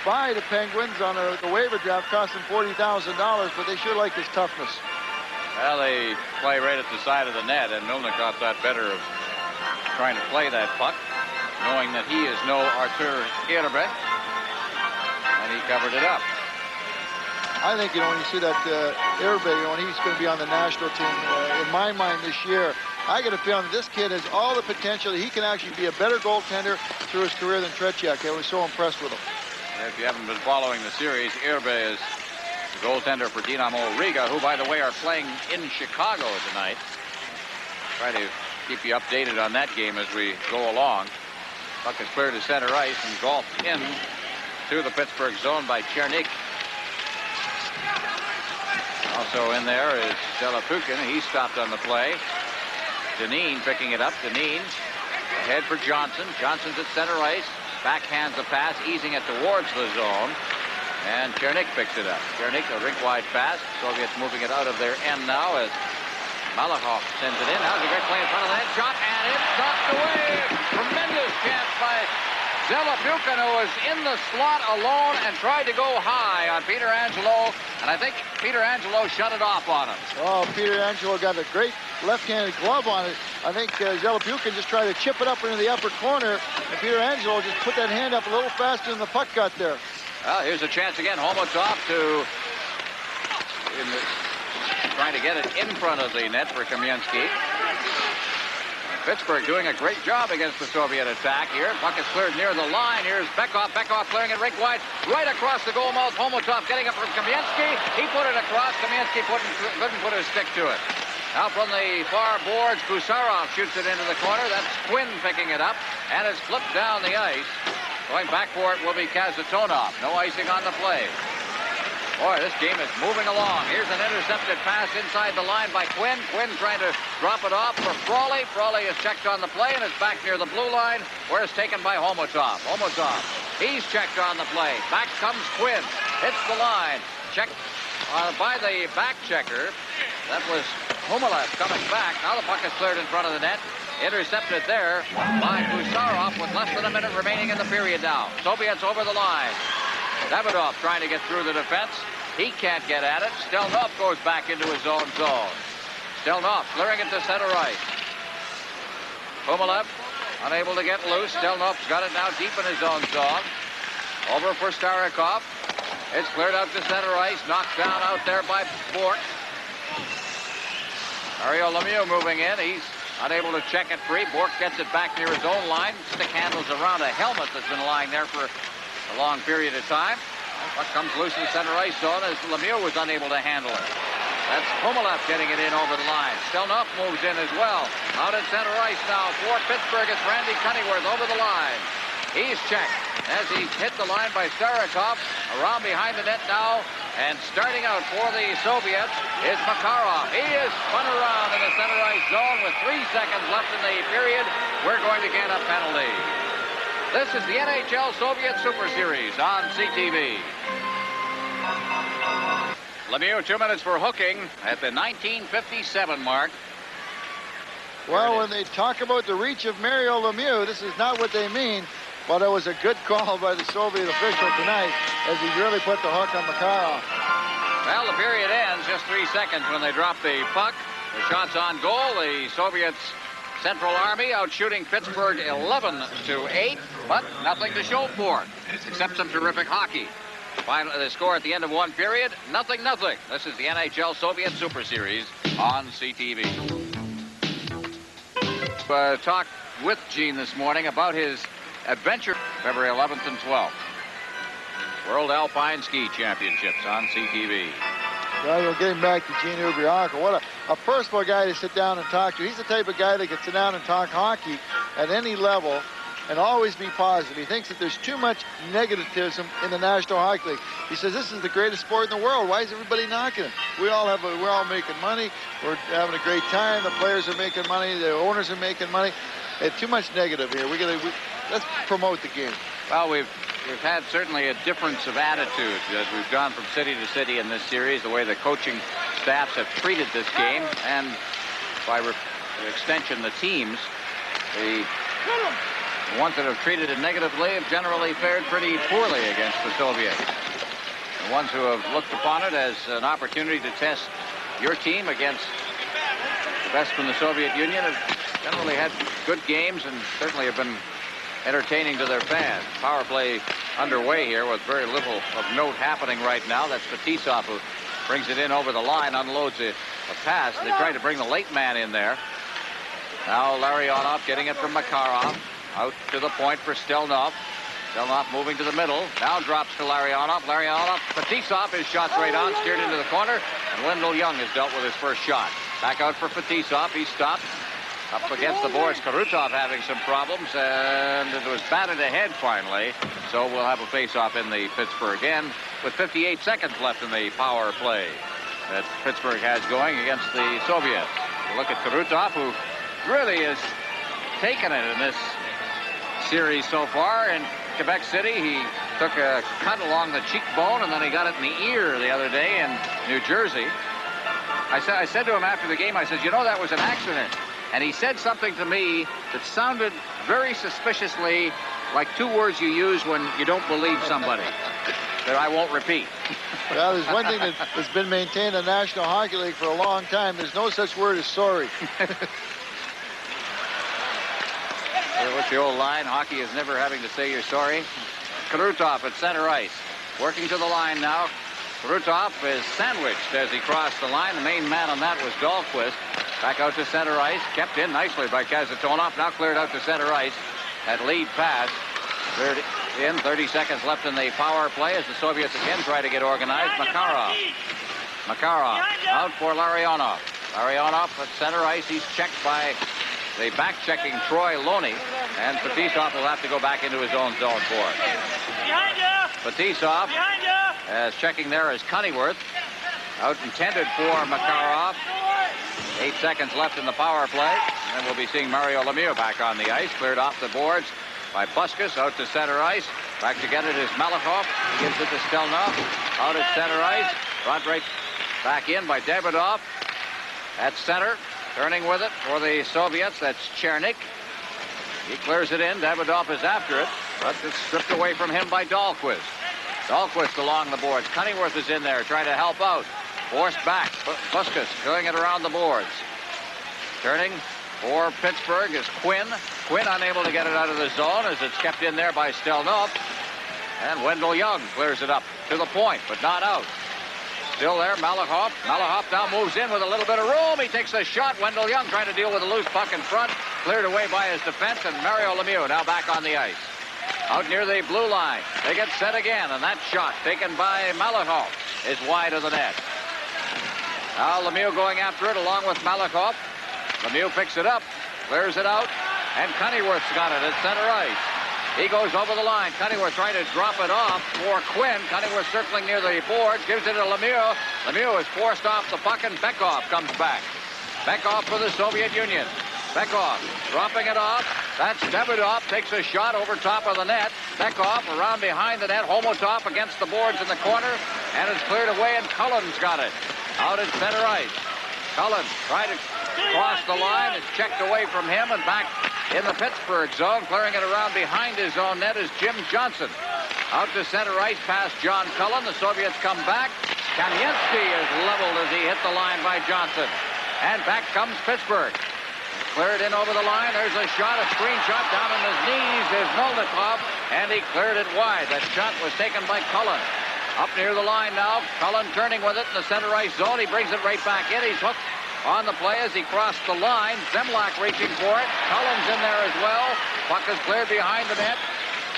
by the Penguins on the waiver draft, cost him $40,000, but they sure like his toughness. Well, they play right at the side of the net, and Mylnikov thought better of trying to play that puck, knowing that he is no Arthur Irbe, and he covered it up. I think, when you see that Irbe, when he's going to be on the national team, in my mind this year, I get a feeling this kid has all the potential that he can actually be a better goaltender through his career than Tretiak. I was so impressed with him. If you haven't been following the series, Irbe is the goaltender for Dinamo Riga, who, by the way, are playing in Chicago tonight. Try to keep you updated on that game as we go along. Puck is cleared to center ice and golfed in to the Pittsburgh zone by Chernik. Also in there is Delapukin. He stopped on the play. J.Dinin picking it up. J.Dinin ahead for Johnson. Johnson's at center ice. Backhands the pass, easing it towards the zone. And Chernik picks it up. Chernik, a rink-wide pass. Soviets moving it out of their end now as Malakov sends it in. That was a great play in front of the net. Shot, and it's knocked away. Tremendous chance by Delapukin, who was in the slot alone and tried to go high on Peter Angelo. And I think Peter Angelo shut it off on him. Oh, Peter Angelo got a great left-handed glove on it. I think Delapukin just tried to chip it up into the upper corner, and Peter Angelo just put that hand up a little faster than the puck got there. Well, here's a chance again. Homotov trying to get it in front of the net for Kamensky. Pittsburgh doing a great job against the Soviet attack here. Puck is cleared near the line. Here's Bekov. Bekov clearing it rink wide, right across the goal mouth. Homotov getting up from Kamensky. He put it across. Kamensky couldn't put his stick to it. Now from the far boards, Gusarov shoots it into the corner. That's Quinn picking it up, and it's flipped down the ice. Going back for it will be Kazantonov. No icing on the play. Boy, this game is moving along. Here's an intercepted pass inside the line by Quinn. Quinn trying to drop it off for Frouli. Frouli is checked on the play, and it's back near the blue line, where it's taken by Homotov. Homotov, he's checked on the play. Back comes Quinn. Hits the line. Checked by the back checker. That was Khmylov coming back. Now the puck is cleared in front of the net. Intercepted there by Gusarov with less than a minute remaining in the period now. Soviets over the line. Davydov trying to get through the defense. He can't get at it. Stельнов goes back into his own zone. Stельнов clearing it to center ice. Khmylov unable to get loose. Stельnov's got it now deep in his own zone. Over for Starikov. It's cleared out to center ice. Knocked down out there by Bork. Mario Lemieux moving in. He's unable to check it free. Bork gets it back near his own line. Stick handles around a helmet that's been lying there for a long period of time. Puck comes loose in the center ice zone as Lemieux was unable to handle it. That's Hmylov getting it in over the line. Stельнов moves in as well. Out at center ice now for Pittsburgh. It's Randy Cunningworth over the line. He's checked as he's hit the line by Starikov. Around behind the net now. And starting out for the Soviets is Makarov. He is spun around in the center ice zone with 3 seconds left in the period. We're going to get a penalty. This is the NHL Soviet Super Series on CTV. Lemieux 2 minutes for hooking at the 1957 mark. Well, when they talk about the reach of Mario Lemieux, this is not what they mean, but it was a good call by the Soviet official tonight as he really put the hook on Makarov. Well, the period ends just 3 seconds when they drop the puck. The shot's on goal. The Soviets Central Army out shooting Pittsburgh 11-8, but nothing to show for it, except some terrific hockey. Finally, the score at the end of one period, 0-0. This is the NHL Soviet Super Series on CTV. Talked with Gene this morning about his adventure February 11th and 12th. World Alpine Ski Championships on CTV. Well, you're getting back to Gene Ubriaco. What a personal guy to sit down and talk to. He's the type of guy that can sit down and talk hockey at any level and always be positive. He thinks that there's too much negativism in the National Hockey League. He says this is the greatest sport in the world. Why is everybody knocking it? We're all making money. We're having a great time. The players are making money. The owners are making money. It's too much negative here. Let's promote the game. Well, we've had certainly a difference of attitude as we've gone from city to city in this series, the way the coaching staffs have treated this game, and by extension, the teams. The ones that have treated it negatively have generally fared pretty poorly against the Soviets. The ones who have looked upon it as an opportunity to test your team against the best from the Soviet Union have generally had good games and certainly have been entertaining to their fans. Power play underway here with very little of note happening right now. That's Fetisov who brings it in over the line, unloads a pass. They tried to bring the late man in there. Now Larionov getting it from Makarov. Out to the point for Stельнов. Stельnov moving to the middle. Now drops to Larionov. Fetisov, his shot right on, steered into the corner. And Wendell Young has dealt with his first shot. Back out for Fetisov. He stopped. Up against the boards. Karutov having some problems. And it was batted ahead finally. So we'll have a face-off in the Pittsburgh end with 58 seconds left in the power play that Pittsburgh has going against the Soviets. You look at Karutov, who really is taking it in this series so far. In Quebec City, he took a cut along the cheekbone, and then he got it in the ear the other day in New Jersey. I said to him after the game, I said, you know, that was an accident. And he said something to me that sounded very suspiciously like two words you use when you don't believe somebody that I won't repeat. Well, there's one thing that's been maintained in the National Hockey League for a long time. There's no such word as sorry. What's the old line? Hockey is never having to say you're sorry. Karutov at center ice. Working to the line now. Karutov is sandwiched as he crossed the line. The main man on that was Dalykvist. Back out to center ice. Kept in nicely by Kazantonov. Now cleared out to center ice. That lead pass. Cleared in. 30 seconds left in the power play as the Soviets again try to get organized. Makarov out for Larionov. Larionov at center ice. He's checked by the back-checking Troy Loney, and Fetisov will have to go back into his own zone for it. Fetisov, as checking there is Cunningworth, out intended for Makarov. 8 seconds left in the power play, and then we'll be seeing Mario Lemieux back on the ice, cleared off the boards by Bускas, out to center ice. Back to get it is Mylnikov. He gives it to Stельнов, out at center ice. Brought right back in by Davydov at center. Turning with it for the Soviets, that's Chernik. He clears it in. Davydov is after it, but it's stripped away from him by Dalykvist. Dalykvist along the boards. Cunningworth is in there trying to help out. Forced back. Bускas doing it around the boards. Turning for Pittsburgh is Quinn. Quinn unable to get it out of the zone as it's kept in there by Stельнов. And Wendell Young clears it up to the point, but not out. Still there, Mylnikov. Mylnikov now moves in with a little bit of room. He takes a shot. Wendell Young trying to deal with a loose puck in front. Cleared away by his defense, and Mario Lemieux now back on the ice. out near the blue line. They get set again, and that shot taken by Malakoff is wide of the net. Now Lemieux going after it along with Malakoff. Lemieux picks it up, clears it out, and Cunneyworth's got it at center ice. He goes over the line. Cunneyworth trying to drop it off for Quinn. Cunneyworth circling near the boards, gives it to Lemieux. Lemieux is forced off the puck, and Bekov comes back. Bekov for the Soviet Union. Bekov dropping it off. That's Davudov, takes a shot over top of the net. Bekov around behind the net. Homotop against the boards in the corner, and it's cleared away, and Cullen's got it. Out at center ice. Cullen trying to cross the line. It's checked away from him, and back in the Pittsburgh zone. Clearing it around behind his own net is J.Johnson. Out to center ice past John Cullen. The Soviets come back. Kamensky is leveled as he hit the line by Johnson. And back comes Pittsburgh. Cleared in over the line. There's a shot, a screen shot down on his knees is Mylnikov, and he cleared it wide. That shot was taken by Cullen. Up near the line now. Cullen turning with it in the center ice zone. He brings it right back in. He's hooked on the play as he crossed the line. Zemlak reaching for it. Cullen's in there as well. Puck is cleared behind the net.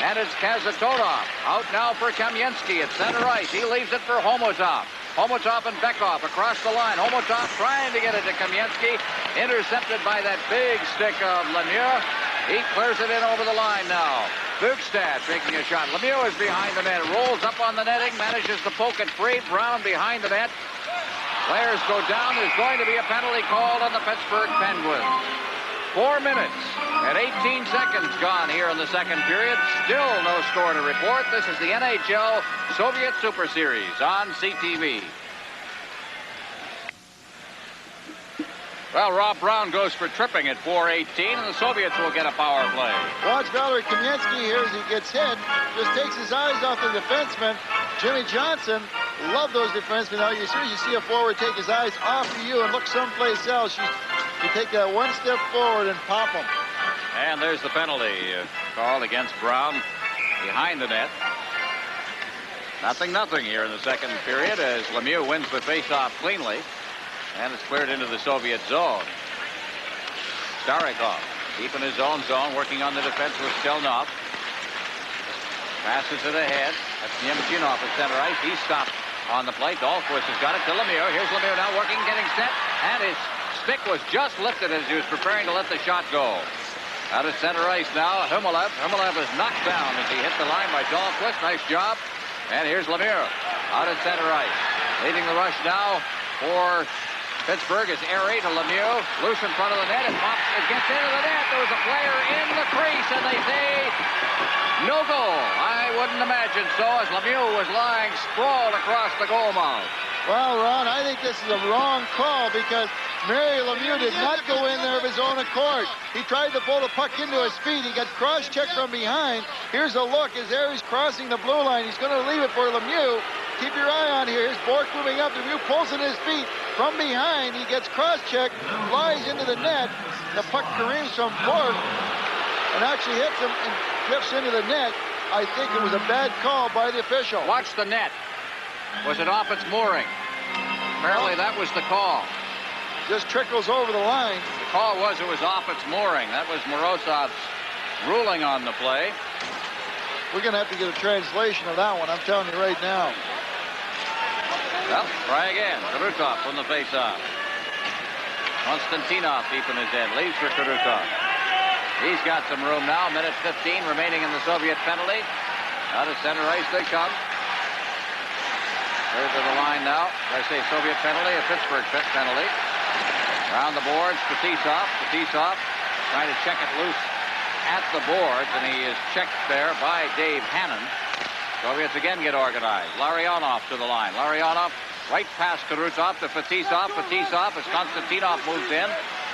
And it's Kazatodov. Out now for Kamensky at center ice. He leaves it for Homotop. Homotop and Bekov across the line. Homotop trying to get it to Kamensky. Intercepted by that big stick of Lemieux. He clears it in over the line now. Bukestad taking a shot. Lemieux is behind the net. Rolls up on the netting. Manages to poke it free. Brown behind the net. Players go down. There's going to be a penalty called on the Pittsburgh Penguins. 4 minutes and 18 seconds gone here in the second period. Still no score to report. This is the NHL Soviet Super Series on CTV. Well, R.Brown goes for tripping at 4:18, and the Soviets will get a power play. Watch Valery Kamensky here as he gets hit. Just takes his eyes off the defenseman. Jimmy Johnson, love those defensemen. Now, as soon as you see a forward take his eyes off of you and look someplace else, you take that one step forward and pop him. And there's the penalty called against Brown behind the net. 0-0 here in the second period as Lemieux wins the faceoff cleanly. And it's cleared into the Soviet zone. Starikov deep in his own zone, working on the defense with Stельнов. Passes it ahead. That's Nemchinov at center ice. He's stopped on the plate. Dalquist has got it to Lemieux. Here's Lemieux now working, getting set. And his stick was just lifted as he was preparing to let the shot go. Out at center ice now, Hmylev. Hmylev is knocked down as he hit the line by Dalquist. Nice job. And here's Lemieux out at center ice. Leading the rush now for Pittsburgh is Airy to Lemieux. Loose in front of the net. It pops. It gets into the net. There was a player in the crease, and they say no goal. I wouldn't imagine so, as Lemieux was lying sprawled across the goal mouth. Well, Ron, I think this is a wrong call because Mario Lemieux did not go in there of his own accord. He tried to pull the puck into his feet. He got cross-checked from behind. Here's a look as Airy's crossing the blue line. He's going to leave it for Lemieux. Keep your eye on here. Here's Bork moving up. Lemieux pulls in his feet from behind. He gets cross-checked, flies into the net. The puck careens from Bork and actually hits him and drifts into the net. I think it was a bad call by the official. Watch the net. Was it off its mooring? Apparently that was the call. Just trickles over the line. The call was it was off its mooring. That was Morozov's ruling on the play. We're going to have to get a translation of that one, I'm telling you right now. Well, try again. Kurutov from the faceoff. Konstantinov deep in his end. Leaves for Kurutov. He's got some room now. Minute 15 remaining in the Soviet penalty. Out of center ice they come. Clear to the line now. I say Soviet penalty, a Pittsburgh penalty. Around the boards, Fetisov. Fetisov trying to check it loose at the boards, and he is checked there by Dave Hannon. Soviets again get organized. Larionov to the line. Larionov right past Kurutov to Fetisov. Fetisov as Konstantinov moves in.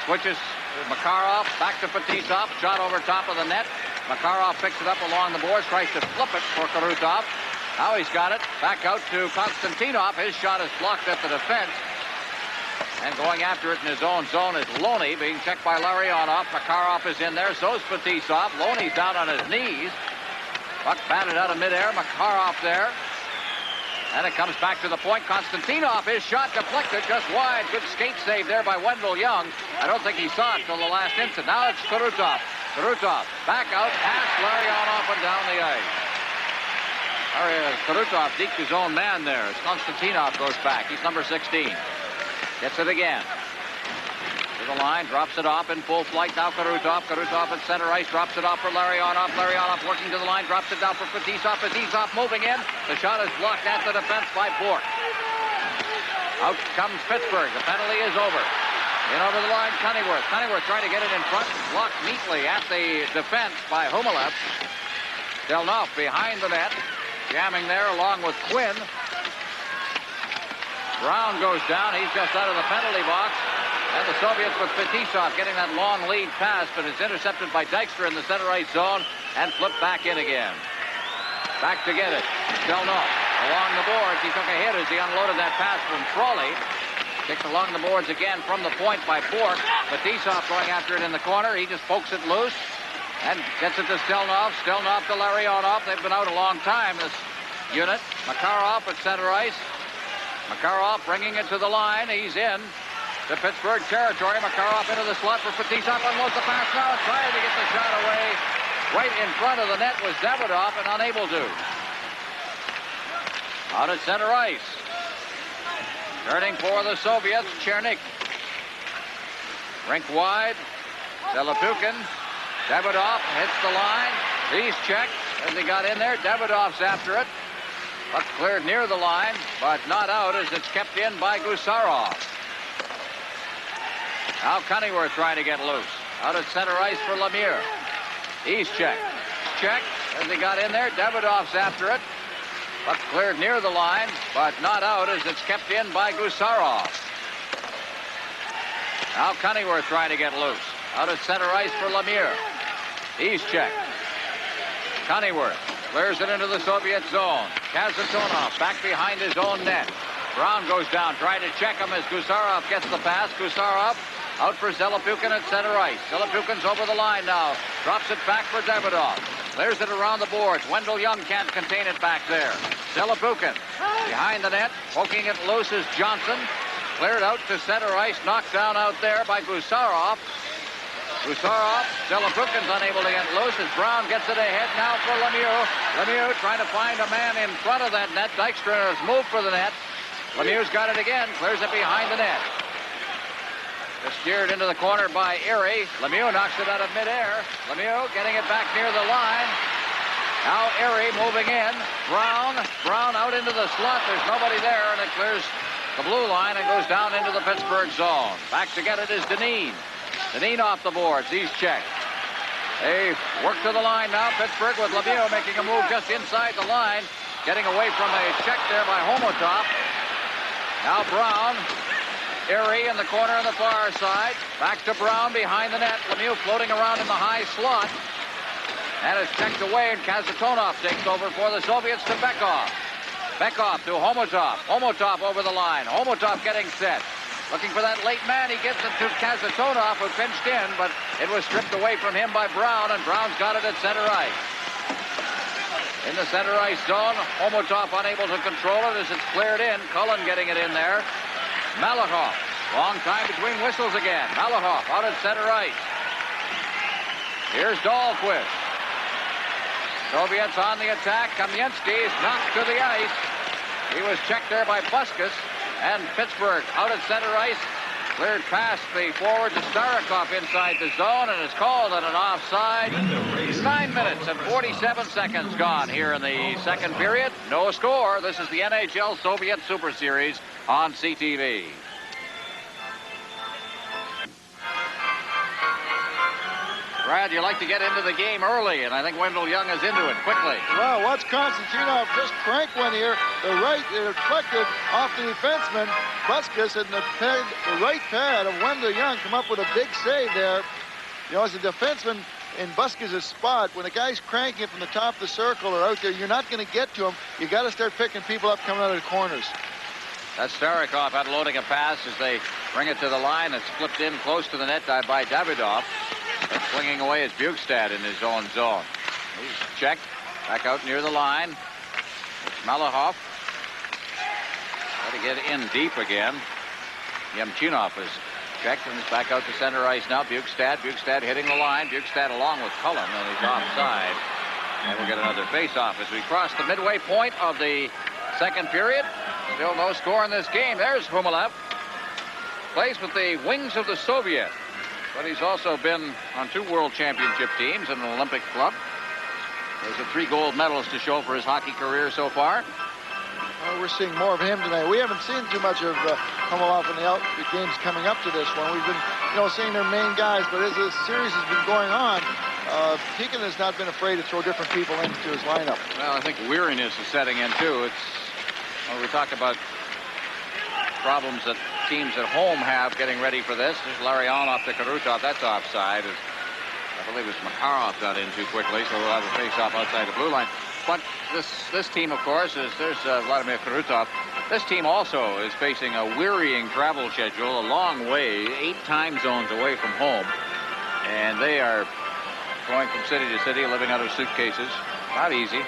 Switches Makarov back to Fetisov. Shot over top of the net. Makarov picks it up along the boards. Tries to flip it for Kurutov. Now he's got it. Back out to Konstantinov. His shot is blocked at the defense. And going after it in his own zone is Loney, being checked by Larionov. Makarov is in there. So's Fetisov. Loney's down on his knees. Puck batted out of midair. Makarov there. And it comes back to the point. Konstantinov, his shot deflected just wide. Good skate save there by Wendell Young. I don't think he saw it till the last instant. Now it's Kurutov. Krutov back out, pass Larionov and down the ice. Krutov deked his own man there as Konstantinov goes back. He's number 16. Gets it again. To the line, drops it off in full flight. Now Krutov. Krutov at center ice, drops it off for Larionov. Larionov working to the line, drops it down for Fetisov. Fetisov moving in. The shot is blocked at the defense by Bork. Out comes Pittsburgh. The penalty is over. In over the line, Cunneyworth. Cunneyworth trying to get it in front. Blocked neatly at the defense by Hmylov. Stельнов behind the net. Jamming there along with Quinn. Brown goes down. He's just out of the penalty box. And the Soviets with Fetisov getting that long lead pass, but it's intercepted by Daikstra in the center ice zone and flipped back in again. Back to get it. Stельнов along the boards. He took a hit as he unloaded that pass from Frouli. Kicked along the boards again from the point by Bork. Fetisov going after it in the corner. He just pokes it loose and gets it to Stельнов. Stельnov to Larionov. They've been out a long time, this unit. Makarov at center ice. Makarov bringing it to the line. He's in to Pittsburgh territory. Makarov into the slot for Fetisov. Unloads the pass now. Trying to get the shot away. Right in front of the net was Davıdov and unable to. Out at center ice. Turning for the Soviets, Chernik. Rink wide. Zelepukin. Davıdov hits the line. He's checked as he got in there. Davıdov's after it. Puck cleared near the line, but not out as it's kept in by Gusarov. Now Cunneyworth trying to get loose. Out at center ice for Lemieux. He's checked. Checked as he got in there. Davıdov's after it. Puck cleared near the line, but not out as it's kept in by Gusarov. Now Cunneyworth trying to get loose. Out at center ice for Lemieux. He's checked. Cunneyworth clears it into the Soviet zone. Kazantonov back behind his own net. Brown goes down, trying to check him as Gusarov gets the pass. Gusarov out for Zelepukin at center ice. Zelepukin's over the line now. Drops it back for Davıdov. Clears it around the boards. Wendell Young can't contain it back there. Zelepukin behind the net. Poking it loose is Johnson. Cleared out to center ice. Knocked down out there by Gusarov. Gusarov. Zelepukin's unable to get loose as Brown gets it ahead now for Lemieux. Lemieux trying to find a man in front of that net. Daikstra has moved for the net. Lemieux's got it again. Clears it behind the net. Just steered into the corner by Erie. Lemieux knocks it out of midair. Lemieux getting it back near the line. Now Erie moving in. Brown out into the slot. There's nobody there, and it clears the blue line and goes down into the Pittsburgh zone. Back to get it is Г.Динин. Г.Динин off the boards. He's checked. They work to the line now. Pittsburgh with Lemieux making a move just inside the line. Getting away from a check there by Homotop. Now Brown. Erie in the corner on the far side. Back to Brown behind the net. Lemieux floating around in the high slot. And it's checked away, and Kazantonov takes over for the Soviets to Bekov. Bekov to Homotop. Homotop over the line. Homotop getting set. Looking for that late man. He gets it to Kazantonov, who pinched in, but it was stripped away from him by Brown, and Brown's got it at center ice. In the center ice zone, Homotop unable to control it as it's cleared in. Cullen getting it in there. Malakov, long time between whistles again. Malakov out at center ice. Here's Dalquist. Soviets on the attack. Kamensky is knocked to the ice. He was checked there by Bускas. And Pittsburgh out at center ice. Cleared past the forward to Starikov inside the zone, and is called on an offside. 9 minutes and 47 seconds gone here in the second period. No score. This is the NHL Soviet Super Series on CTV. Brad, you like to get into the game early, and I think Wendell Young is into it quickly. Well, watch Konstantinov just crank one here. The right, it deflected off the defenseman, Bускas, and the right pad of Wendell Young come up with a big save there. You know, as a defenseman in Bускas's spot, when a guy's cranking it from the top of the circle or out there, you're not going to get to him. You got to start picking people up coming out of the corners. That's Starikov unloading a pass as they bring it to the line. It's flipped in close to the net by Davıdov. That's swinging away as Bukestad in his own zone. He's checked. Back out near the line. It's Malakov. Got to get in deep again. Yemchinov is Checked and is back out to center ice now. Bukestad hitting the line. Bukestad along with Cullen, and he's offside. And we'll get another face-off as we cross the midway point of the second period. Still no score in this game. There's Hmylov. Plays with the Wings of the Soviet. But he's also been on 2 World Championship teams and an Olympic club. There's 3 gold medals to show for his hockey career so far. We're seeing more of him tonight. We haven't seen too much of Hmylov in the games coming up to this one. We've been, seeing their main guys, but as this series has been going on, Pekin has not been afraid to throw different people into his lineup. Well, I think weariness is setting in too. We talk about problems that teams at home have getting ready for this. There's Larionov to Karutov. That's offside. I believe it's Makarov got in too quickly, so we'll have a face-off outside the blue line. But this team, of course, there's Vladimir Karutov. This team also is facing a wearying travel schedule, a long way, 8 time zones away from home. And they are going from city to city, living out of suitcases. Not easy.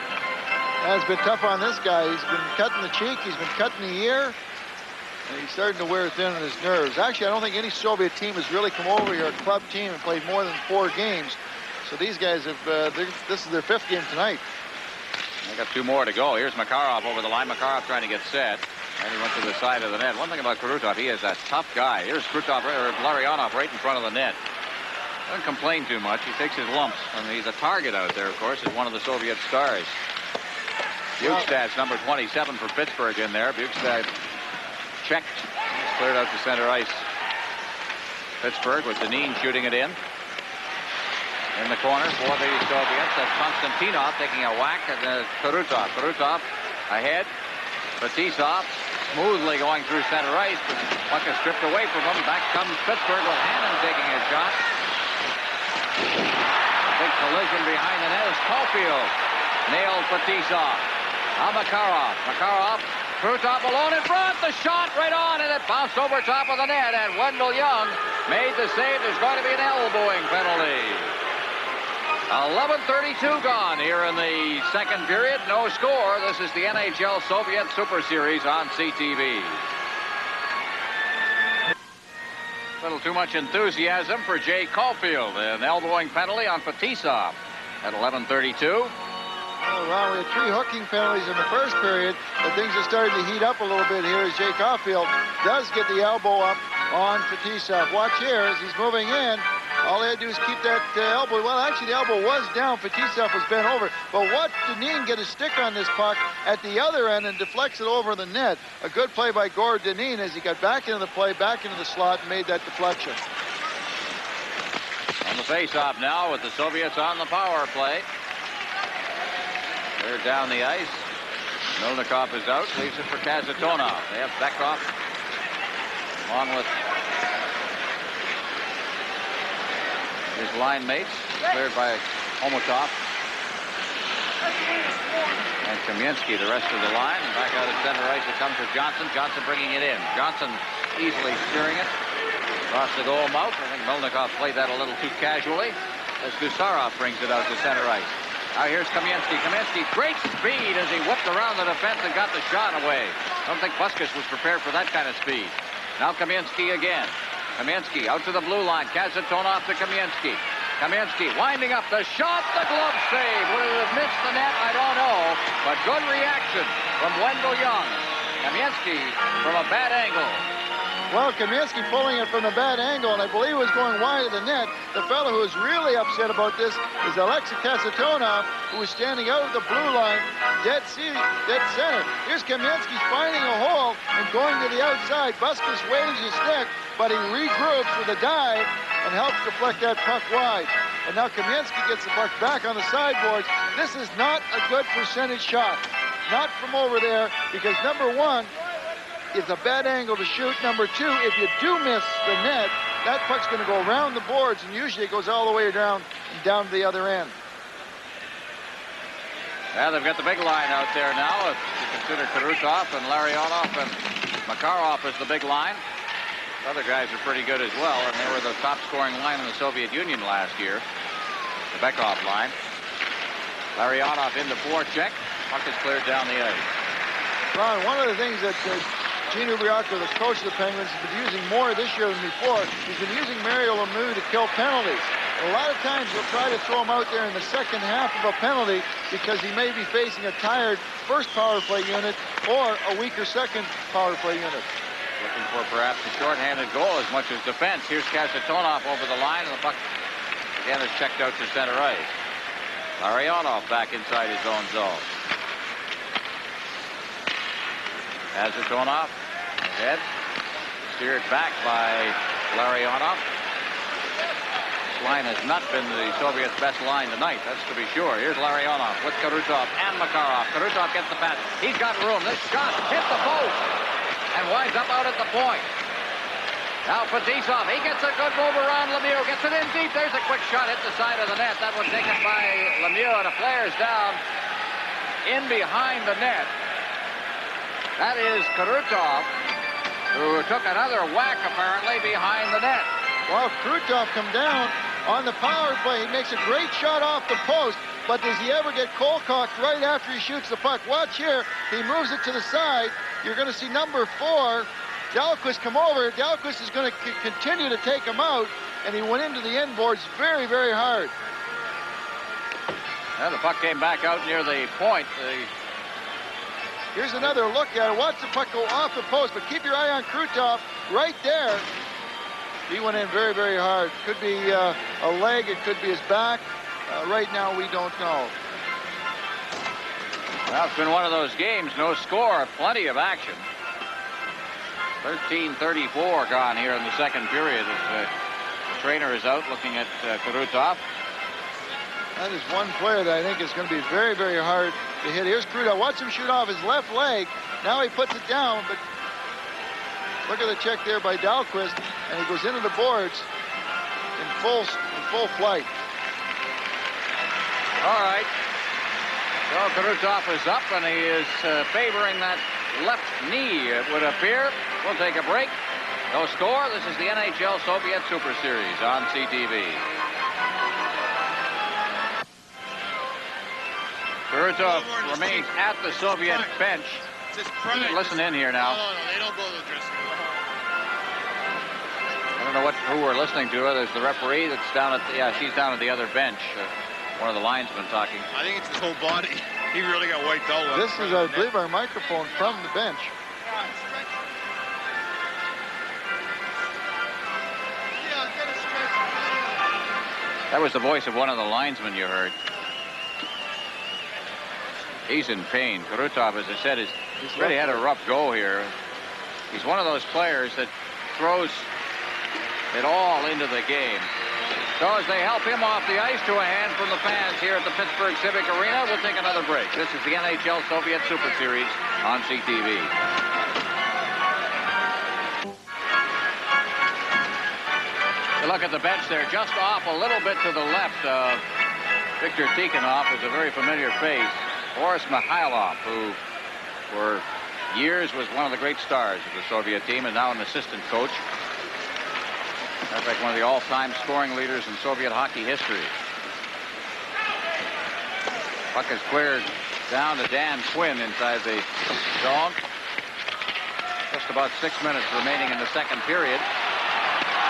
It's been tough on this guy. He's been cutting the cheek. He's been cutting the ear. And he's starting to wear thin on his nerves. Actually, I don't think any Soviet team has really come over here, a club team, and played more than 4 games. So these guys have, this is their 5th game tonight. They got 2 more to go. Here's Makarov over the line. Makarov trying to get set. And he went to the side of the net. One thing about Karutov, he is a tough guy. Here's Larionov right in front of the net. Doesn't complain too much. He takes his lumps. And he's a target out there, of course, as one of the Soviet stars. Bukestad's number 27 for Pittsburgh in there. Bukestad checked. He's cleared out to center ice. Pittsburgh with G.Dinin shooting it in. In the corner for the Soviets. That's Konstantinov taking a whack at Karutov. Karutov ahead. Fetisov smoothly going through center ice. But puck is stripped away from him. Back comes Pittsburgh with Hannon taking a shot. Big collision behind the net as Cofield nailed Fetisov. Now Makarov. Makarov. Karutov alone in front. The shot right on, and it bounced over top of the net. And Wendell Young made the save. There's going to be an elbowing penalty. 11:32 gone here in the second period. No score. This is the NHL Soviet Super Series on CTV. A little too much enthusiasm for Jay Caulfield. An elbowing penalty on Fetisov at 11:32. Oh, wow, we had 3 hooking penalties in the first period, but things are starting to heat up a little bit here as Jay Caulfield does get the elbow up on Fetisov. Watch here as he's moving in. All they had to do is keep that elbow. Well, actually, the elbow was down. Fetisov was bent over. But watch G.Dinin get a stick on this puck at the other end and deflects it over the net. A good play by G.Dinin as he got back into the play, back into the slot, and made that deflection. On the face-off now with the Soviets on the power play. They're down the ice. Mylnikov is out. Leaves it for Kazantonov. They have Bekov along with his line mates. Cleared by Homotov. And Kamensky, the rest of the line. And back out at center ice it comes to Johnson. Johnson bringing it in. Johnson easily steering it across the goal mouth. I think Mylnikov played that a little too casually as Gusarov brings it out to center ice. Now here's Kamensky. Kamensky, great speed as he whipped around the defense and got the shot away. I don't think Bускas was prepared for that kind of speed. Now Kamensky again. Kamensky out to the blue line. Kazantonov to Kamensky. Kamensky winding up the shot. The glove save. Would it have missed the net? I don't know. But good reaction from Wendell Young. Kamensky from a bad angle. Well, Kamensky pulling it from the bad angle, and I believe it was going wide of the net. The fellow who is really upset about this is Alexei Kazantonov, who is standing out of the blue line, dead center. Here's Kamensky finding a hole and going to the outside. Bускas waves his stick, but he regroups with a dive and helps deflect that puck wide. And now Kamensky gets the puck back on the sideboards. This is not a good percentage shot. Not from over there, because number 1, it's a bad angle to shoot. Number 2, if you do miss the net, that puck's going to go around the boards, and usually it goes all the way down and down to the other end. Yeah, they've got the big line out there now. If you consider Karutov and Larionov and Makarov as the big line. The other guys are pretty good as well, and they were the top-scoring line in the Soviet Union last year. The Bekov line. Larionov in the forecheck. Puck is cleared down the ice. Ron, one of the things that Gene Ubriaco, the coach of the Penguins, has been using more this year than before. He's been using Mario Lemieux to kill penalties. And a lot of times he'll try to throw him out there in the second half of a penalty because he may be facing a tired first power play unit or a weaker second power play unit. Looking for perhaps a shorthanded goal as much as defense. Here's Kazatonoff over the line, and the puck again is checked out to center ice. Larionov back inside his own zone. Kazatonoff ahead, steered back by Larionov. This line has not been the Soviets' best line tonight, that's to be sure. Here's Larionov with Karutov and Makarov. Karutov gets the pass. He's got room. This shot hit the post and winds up out at the point. Now Fetisov, he gets a good move around Lemieux, gets it in deep. There's a quick shot, hit the side of the net. That was taken by Lemieux, and it flares down in behind the net. That is Karutov, who took another whack apparently behind the net. Well, Krutov come down on the power play. He makes a great shot off the post, but does he ever get cold-cocked right after he shoots the puck? Watch here. He moves it to the side. You're going to see number 4, Dalykvist, come over. Dalykvist is going to continue to take him out, and he went into the end boards very, very hard. Well, the puck came back out near the point. Here's another look at it. Watch the puck go off the post, but keep your eye on Krutov right there. He went in very, very hard. Could be a leg, it could be his back. Right now, we don't know. Well, it's been one of those games, no score, plenty of action. 13:34 gone here in the second period as the trainer is out looking at Karutov. That is one player that I think is going to be very, very hard to hit. Here's Krutov. Watch him shoot off his left leg. Now he puts it down, but look at the check there by Dalykvist, and he goes into the boards in full flight. All right. So Karutov is up, and he is favoring that left knee, it would appear. We'll take a break. No score. This is the NHL Soviet Super Series on CTV. Karutov remains at the Soviet bench. Listen in here now. No, they don't go to the dressing room. I don't know who we're listening to. There's the referee that's down at the, she's down at the other bench. One of the linesmen talking. I think it's his whole body. He really got wiped out. This is, I believe, our microphone from the bench. That was the voice of one of the linesmen you heard. He's in pain. Karutov, as I said, he's really had a rough go here. He's one of those players that throws it all into the game. So as they help him off the ice, to a hand from the fans here at the Pittsburgh Civic Arena, we'll take another break. This is the NHL Soviet Super Series on CTV. You look at the bench there, just off a little bit to the left of Viktor Tikhonov is a very familiar face. Boris Mikhailov, who for years was one of the great stars of the Soviet team, and now an assistant coach. In fact, one of the all-time scoring leaders in Soviet hockey history. Puck is cleared down to Dan Quinn inside the zone. Just about 6 minutes remaining in the second period.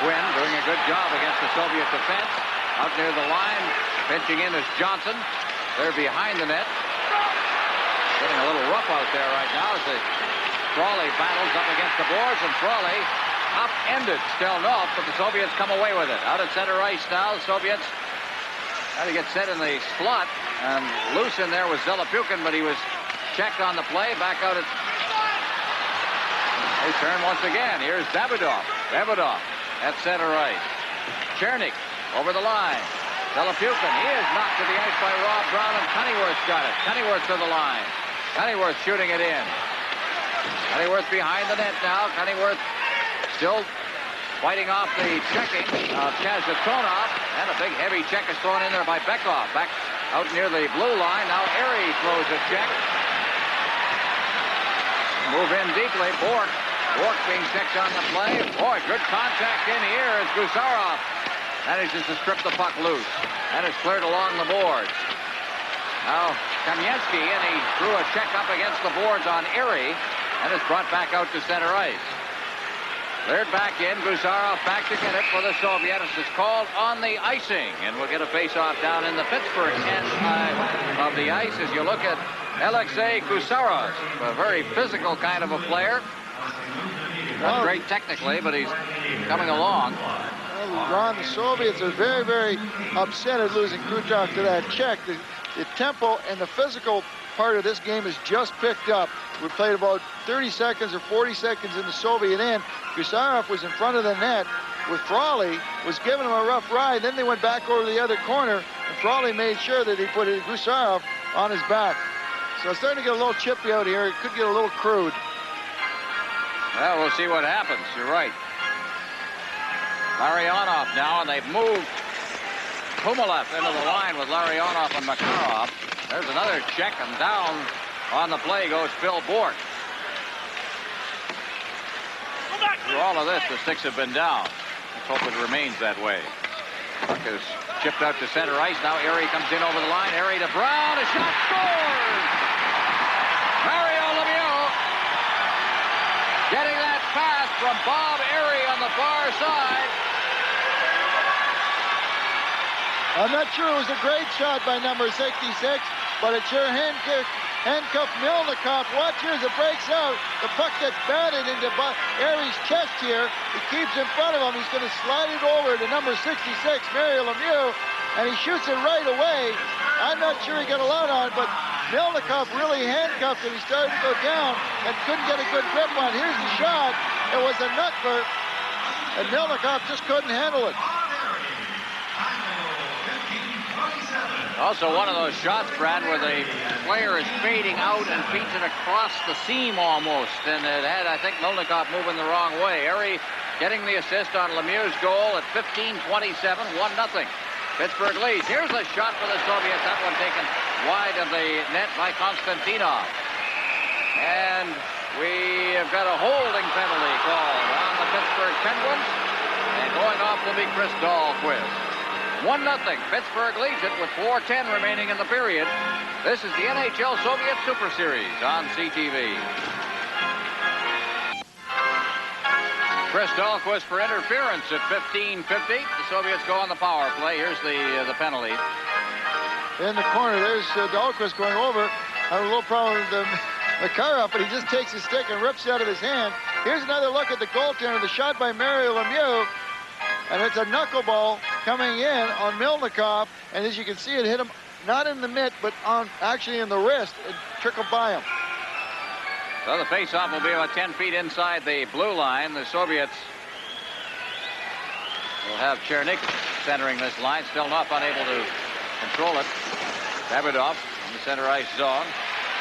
Quinn doing a good job against the Soviet defense. Out near the line, pinching in is Johnson. They're behind the net. Getting a little rough out there right now as the Frouli battles up against the boards, and Frouli upended Stельнов, but the Soviets come away with it. Out at center ice now, the Soviets had to get set in the slot, and loose in there was Zelapukhin, but he was checked on the play. Back out at... They turn once again. Here's Davıdov. Davıdov at center ice. Chernik over the line. Zelapukhin, he is knocked to the ice by R.Brown, and Cunneyworth got it. Cunneyworth to the line. Cunneyworth shooting it in. Cunneyworth behind the net now. Cunneyworth still fighting off the checking of Kazatонov, and a big heavy check is thrown in there by Bekov. Back out near the blue line. Now Airy throws a check. Move in deeply. Bork being checked on the play. Boy, good contact in here as Gusarov manages to strip the puck loose. And it's cleared along the boards. Now Kamensky, and he threw a check up against the boards on Airy. and it's brought back out to center ice. Cleared back in. Gusarov back to get it for the Soviets. It's called on the icing, and we'll get a face-off down in the Pittsburgh end of the ice as you look at Alexei Gusarov, a very physical kind of a player. Not great technically, but he's coming along. Well, Ron, the Soviets are very, very upset at losing Krutov to that check. The tempo and the physical part of this game is just picked up. We played about 30 seconds or 40 seconds in the Soviet end. Gusarov was in front of the net with Frouli, was giving him a rough ride. Then they went back over to the other corner, and Frouli made sure that he put Gusarov on his back. So it's starting to get a little chippy out here. It could get a little crude. Well, we'll see what happens. You're right. Larionov now, and they've moved Hmylov into the line with Larionov and Makarov. There's another check, and down on the play goes F.Burk. Through all of this, the Sticks have been down. Let's hope it remains that way. Puck is chipped out to center ice. Now Erie comes in over the line. Erie to Brown. A shot scores! Mario Lemieux getting that pass from Bob Erie on the far side. I'm not sure it was a great shot by number 66, but it sure handcuffed Mylnikov. Watch here as it breaks out. The puck gets batted into Erie's chest here. He keeps in front of him. He's going to slide it over to number 66, Mario Lemieux, and he shoots it right away. I'm not sure he got a lot on, but Mylnikov really handcuffed him. He started to go down and couldn't get a good grip on. Here's the shot. It was a knuckler, and Mylnikov just couldn't handle it. Also one of those shots, Brad, where the player is fading out and feeds it across the seam almost. And it had, I think, Mylnikov moving the wrong way. Erie getting the assist on Lemieux's goal at 15:27, 1-0. Pittsburgh leads. Here's a shot for the Soviets. That one taken wide of the net by Konstantinov. And we have got a holding penalty called on the Pittsburgh Penguins. And going off will be Chris Dalquist. 1-0. Pittsburgh leads it with 4:10 remaining in the period. This is the NHL Soviet Super Series on CTV. Chris Dalquist for interference at 15:50. The Soviets go on the power play. Here's the penalty. In the corner, there's Dalquist going over. Having a little problem with the Makarov, but he just takes his stick and rips it out of his hand. Here's another look at the goaltender. The shot by Mario Lemieux. And it's a knuckleball coming in on Mylnikov. And as you can see, it hit him not in the mitt, but actually in the wrist. It trickled by him. So the face-off will be about 10 feet inside the blue line. The Soviets will have Chernik centering this line. Still not unable to control it. Davudov in the center ice zone.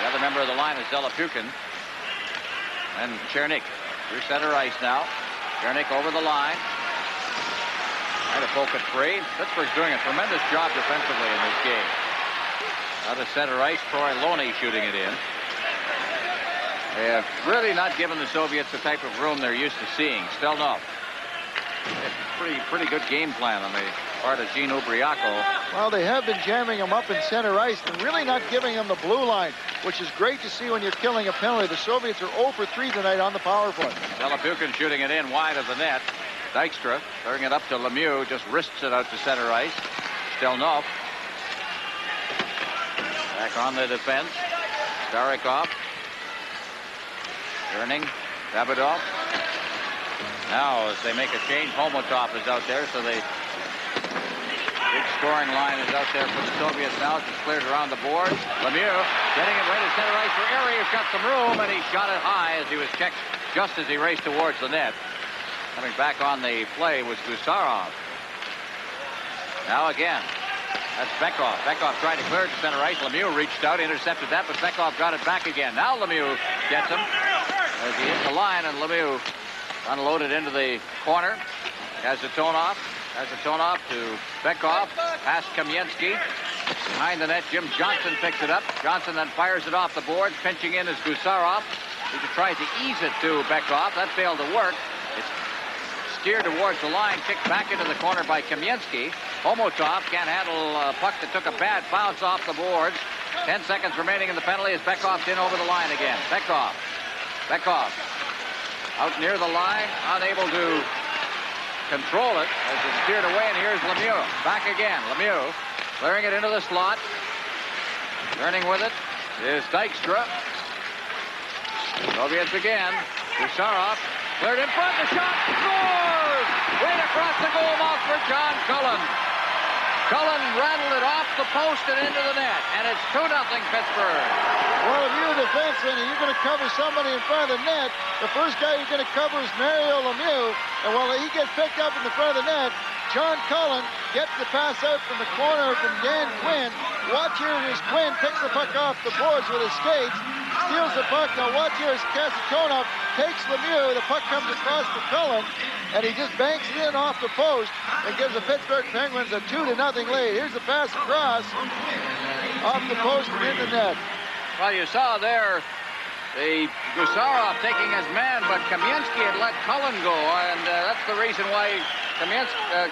The other member of the line is Delapukin. And Chernik through center ice now. Chernik over the line. Trying to poke it free. Pittsburgh's doing a tremendous job defensively in this game. Out of center ice, Troy Loney shooting it in. They have really not given the Soviets the type of room they're used to seeing. Stelios. Pretty good game plan on the part of Gene Ubriaco. Well, they have been jamming him up in center ice and really not giving him the blue line, which is great to see when you're killing a penalty. The Soviets are 0 for 3 tonight on the power play. Delapukin shooting it in wide of the net. Daikstra throwing it up to Lemieux, just wrists it out to center ice. Stelios back on the defense. Starikov turning. Davudov. Now as they make a change, Homotov is out there, so the big scoring line is out there for the Soviets now. It's cleared around the boards. Lemieux getting it right to center ice for Erie, who's got some room, and he shot it high as he was checked just as he raced towards the net. Coming back on the play was Gusarov. Now again, that's Bekov. Bekov tried to clear it to center ice. Lemieux reached out, intercepted that, but Bekov got it back again. Now Lemieux gets him as he hits the line, and Lemieux unloaded into the corner. Kazantonov to Bekov. Past Kamensky. Behind the net, Dj.Johnson picks it up. Johnson then fires it off the boards. Pinching in is Gusarov. He tried to ease it to Bekov. That failed to work. It's steered towards the line, kicked back into the corner by Kamensky. Homotov can't handle a puck that took a bad bounce off the boards. 10 seconds remaining in the penalty as Bekov's in over the line again. Bekov Bekoff out near the line, unable to control it as it's steered away, and here's Lemieux. Back again, Lemieux clearing it into the slot. Turning with it is Daikstra. Soviets again. Gusarov cleared in front, the shot, scores! Right across the goal mouth for John Cullen. Cullen rattled it off the post and into the net, and it's 2-0 Pittsburgh. Well, if you're a defenseman and you're going to cover somebody in front of the net, the first guy you're going to cover is Mario Lemieux, and while he gets picked up in the front of the net, John Cullen gets the pass out from the corner from Dan Quinn. Watch here as Quinn picks the puck off the boards with his skates, steals the puck. Now watch here as Kasitonov takes Lemieux. The puck comes across to Cullen, and he just banks it in off the post and gives the Pittsburgh Penguins a 2-0 lead. Here's the pass across off the post and in the net. Well, you saw there the Gusarov taking his man, but Kamensky had let Cullen go, and that's the reason why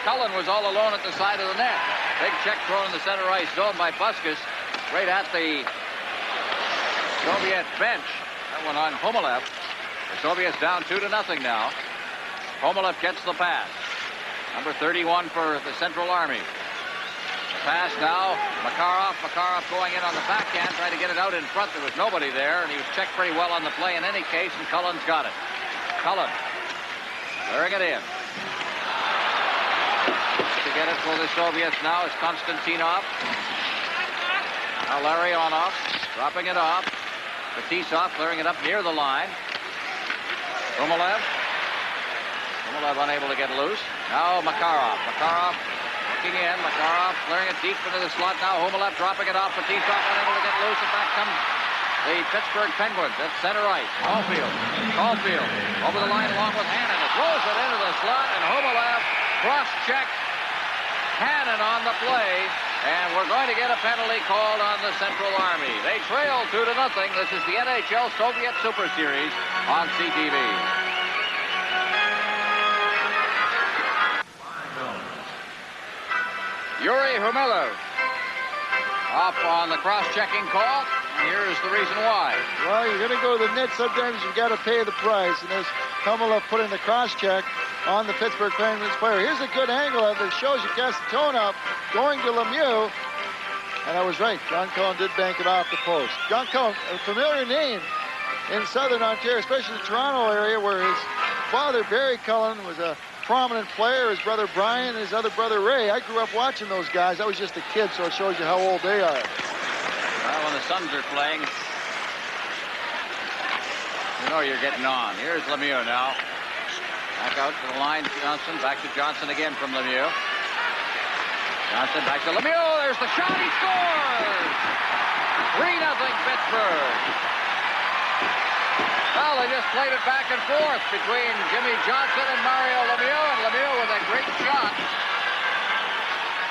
Cullen was all alone at the side of the net. Big check thrown in the center ice zone by Bускas, right at the Soviet bench. That one on Khmylov. The Soviets down 2-0 now. Khmylov gets the pass. Number 31 for the Central Army. The pass now, Makarov going in on the backhand, trying to get it out in front. There was nobody there, and he was checked pretty well on the play in any case, and Cullen's got it. Cullen clearing it in. To get it for the Soviets now is Konstantinov. Now Larionov dropping it off. Fetisov clearing it up near the line. Khmylov unable to get loose. Now Makarov looking in. Makarov clearing it deep into the slot now. Khmylov dropping it off. Fetisov unable to get loose, and back comes the Pittsburgh Penguins at center ice. Caulfield over the line along with Hannon. It throws it into the slot, and Khmylov cross-checked Hannon on the play, and we're going to get a penalty called on the Central Army. They trail 2-0. This is the NHL Soviet Super Series on CTV. Yuri Khmylov off on the cross-checking call. Here's the reason why. Well, you're going to go to the net. Sometimes you've got to pay the price. And there's Khmylov putting the cross-check on the Pittsburgh Penguins player. Here's a good angle of it. It shows you Kasitonov going to Lemieux. And I was right. John Cullen did bank it off the post. John Cullen, a familiar name in Southern Ontario, especially the Toronto area, where his father, Barry Cullen, was a prominent player. His brother Brian and his other brother Ray. I grew up watching those guys. I was just a kid, so it shows you how old they are. Well, when the Suns are playing, you know you're getting on. Here's Lemieux now. Back out to the line, Johnson. Back to Johnson again from Lemieux. Johnson back to Lemieux. There's the shot. He scores! 3-0 Pittsburgh. Well, they just played it back and forth between Jimmy Johnson and Mario Lemieux. And Lemieux with a great shot.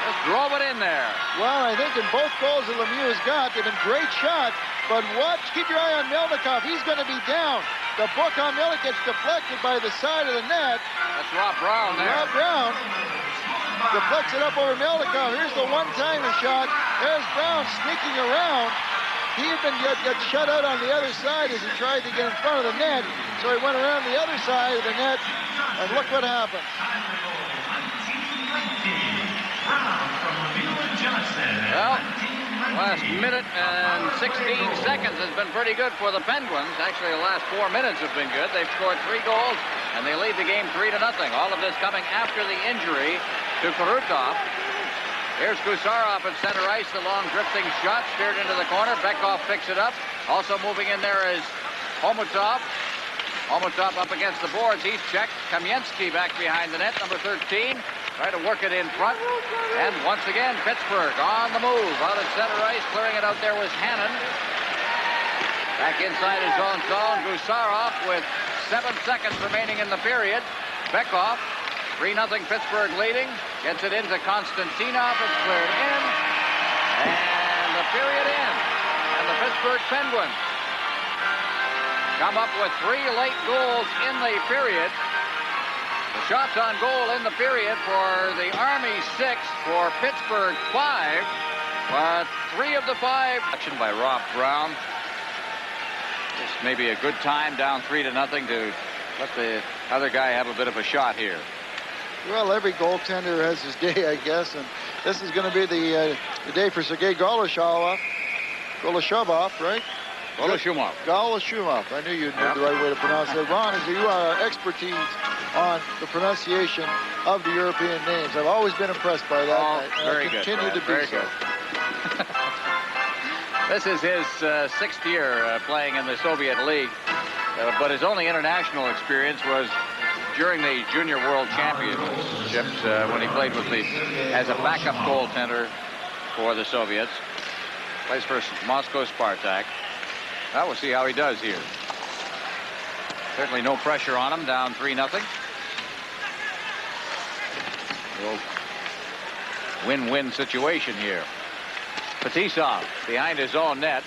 Just drove it in there. Well, I think in both goals that Lemieux has got, they've been great shots. But watch, keep your eye on Mylnikov. He's going to be down. The book on Mylnikov gets deflected by the side of the net. That's R.Brown there. R.Brown deflects it up over Mylnikov. Here's the one-timer shot. There's Brown sneaking around. He had been got shut out on the other side as he tried to get in front of the net. So he went around the other side of the net, and look what happened. Well, the last minute and 16 seconds has been pretty good for the Penguins. Actually, the last 4 minutes have been good. They've scored 3 goals, and they lead the game 3-0. All of this coming after the injury to Kurutov. Here's Gusarov at center ice. The long drifting shot steered into the corner. Bekoff picks it up. Also moving in there is Khmylov. Khmylov up against the boards. He's checked. Kamensky back behind the net, number 13. Trying to work it in front. And once again, Pittsburgh on the move. Out at center ice. Clearing it out there was Hannon. Back inside his own zone. Gusarov with 7 seconds remaining in the period. Bekoff. 3-0 Pittsburgh leading. Gets it into Konstantinov. It's cleared in. And the period ends. And the Pittsburgh Penguins come up with 3 late goals in the period. The shots on goal in the period for the Army 6, for Pittsburgh 5. But 3 of the 5. Action by R.Brown. It's maybe a good time, down 3-0, to let the other guy have a bit of a shot here. Well, every goaltender has his day, I guess, and this is going to be the day for Sergei Goloshavov, right? Golosumov. Golosumov. I knew you'd know the right way to pronounce it. Ron, as you are our expertise on the pronunciation of the European names. I've always been impressed by that. Oh, very good. Continue to be very so. good. This is his 6th year playing in the Soviet League, but his only international experience was during the Junior World Championships when he played with as a backup goaltender for the Soviets. Plays for Moscow Spartak. Well, we'll see how he does here. Certainly no pressure on him, down 3-0. Win-win situation here. Fetisov behind his own net.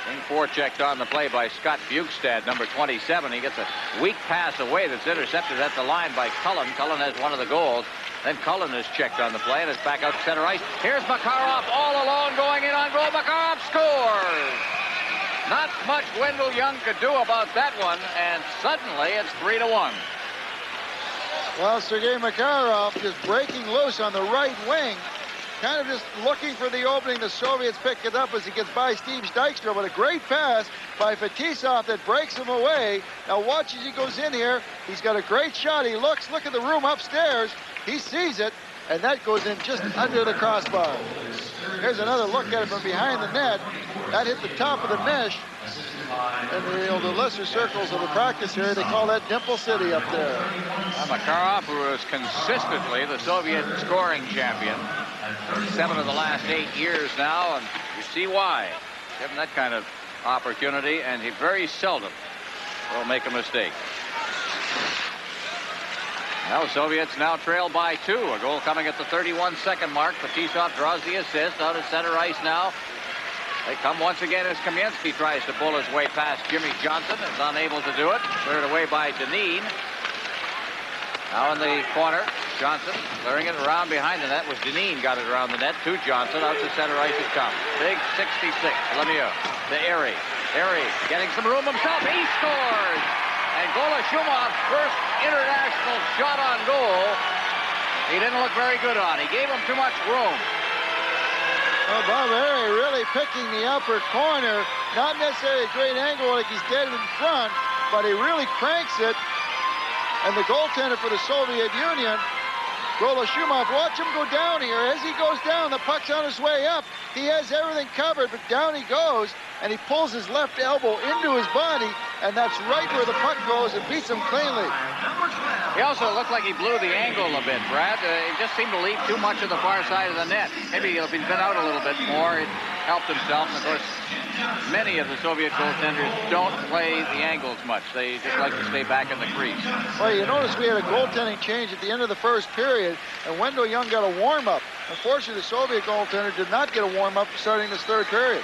Being forechecked on the play by Scott Bukestad, number 27. He gets a weak pass away that's intercepted at the line by Cullen. Cullen has one of the goals. Then Cullen is checked on the play and is back out to center ice. Here's Makarov all alone going in on goal. Makarov scores! Not much Wendell Young could do about that one, and suddenly it's 3-1. Well, Sergei Makarov just breaking loose on the right wing. Kind of just looking for the opening. The Soviets pick it up as he gets by Steve Dykestra, but a great pass by Fetisov that breaks him away. Now watch as he goes in here. He's got a great shot. He looks, look at the room upstairs. He sees it, and that goes in just under the crossbar. Here's another look at it from behind the net. That hit the top of the mesh. And the lesser circles of the practice area, they call that Dimple City up there. Makarov, who is consistently the Soviet scoring champion, 7 of the last 8 years now, and you see why. Given that kind of opportunity, and he very seldom will make a mistake. Now Soviets now trail by 2. A goal coming at the 31-second mark. Fetisov draws the assist out at center ice now. They come once again as Kamensky tries to pull his way past Jimmy Johnson. Is unable to do it. Cleared away by J.Dinin. Now in the corner, Johnson clearing it around behind the net. Was J.Dinin got it around the net to Johnson. Out to center ice it comes. Big 66. Lemieux to Airy. Airy getting some room himself. He scores! And Goloshumov's first international shot on goal, he didn't look very good on. He gave him too much room. Well, Bob Airy really picking the upper corner. Not necessarily a great angle like he's dead in front, but he really cranks it. And the goaltender for the Soviet Union, Golosumov, watch him go down here. As he goes down, the puck's on his way up. He has everything covered, but down he goes, and he pulls his left elbow into his body, and that's right where the puck goes and beats him cleanly. He also looked like he blew the angle a bit, Brad. He just seemed to leave too much of the far side of the net. Maybe if he'd been out a little bit more, it helped himself. And of course, many of the Soviet goaltenders don't play the angles much. They just like to stay back in the crease. Well, you notice we had a goaltending change at the end of the first period, and Wendell Young got a warm-up. Unfortunately, the Soviet goaltender did not get a warm-up starting this third period.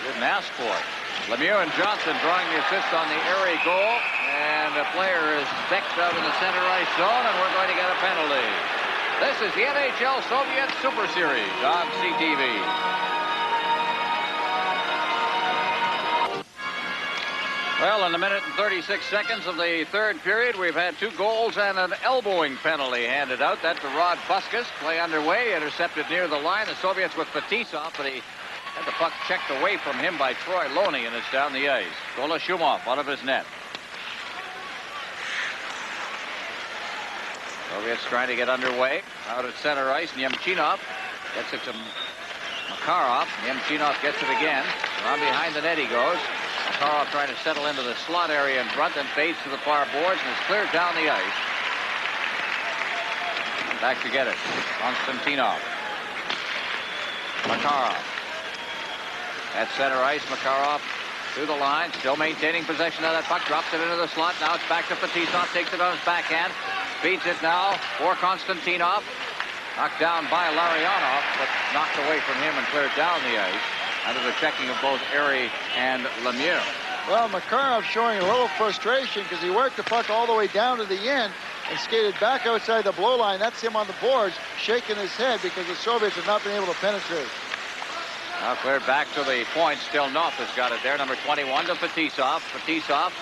He didn't ask for it. Lemieux and Johnson drawing the assist on the Airy goal, and a player is decked out in the center ice zone, and we're going to get a penalty. This is the NHL Soviet Super Series on CTV. Well, in a minute and 36 seconds of the third period, we've had 2 goals and an elbowing penalty handed out. That to Rod Bускas. Play underway, intercepted near the line. The Soviets with Fetisov, but he had the puck checked away from him by Troy Loney, and it's down the ice. Golosumov out of his net. Soviets trying to get underway. Out at center ice, Nemchinov gets it to Makarov. Nemchinov gets it again. Around behind the net he goes. Makarov trying to settle into the slot area in front, then fades to the far boards and is cleared down the ice. Back to get it. Konstantinov. Makarov. At center ice, Makarov through the line, still maintaining possession of that puck, drops it into the slot. Now it's back to Fetisov, takes it on his backhand, feeds it now for Konstantinov. Knocked down by Larionov, but knocked away from him and cleared down the ice under the checking of both Airy and Lemieux. Well, Makarov showing a little frustration because he worked the puck all the way down to the end and skated back outside the blow line. That's him on the boards, shaking his head because the Soviets have not been able to penetrate. Now cleared back to the point. Stельнов has got it there. Number 21 to Fetisov. Fetisov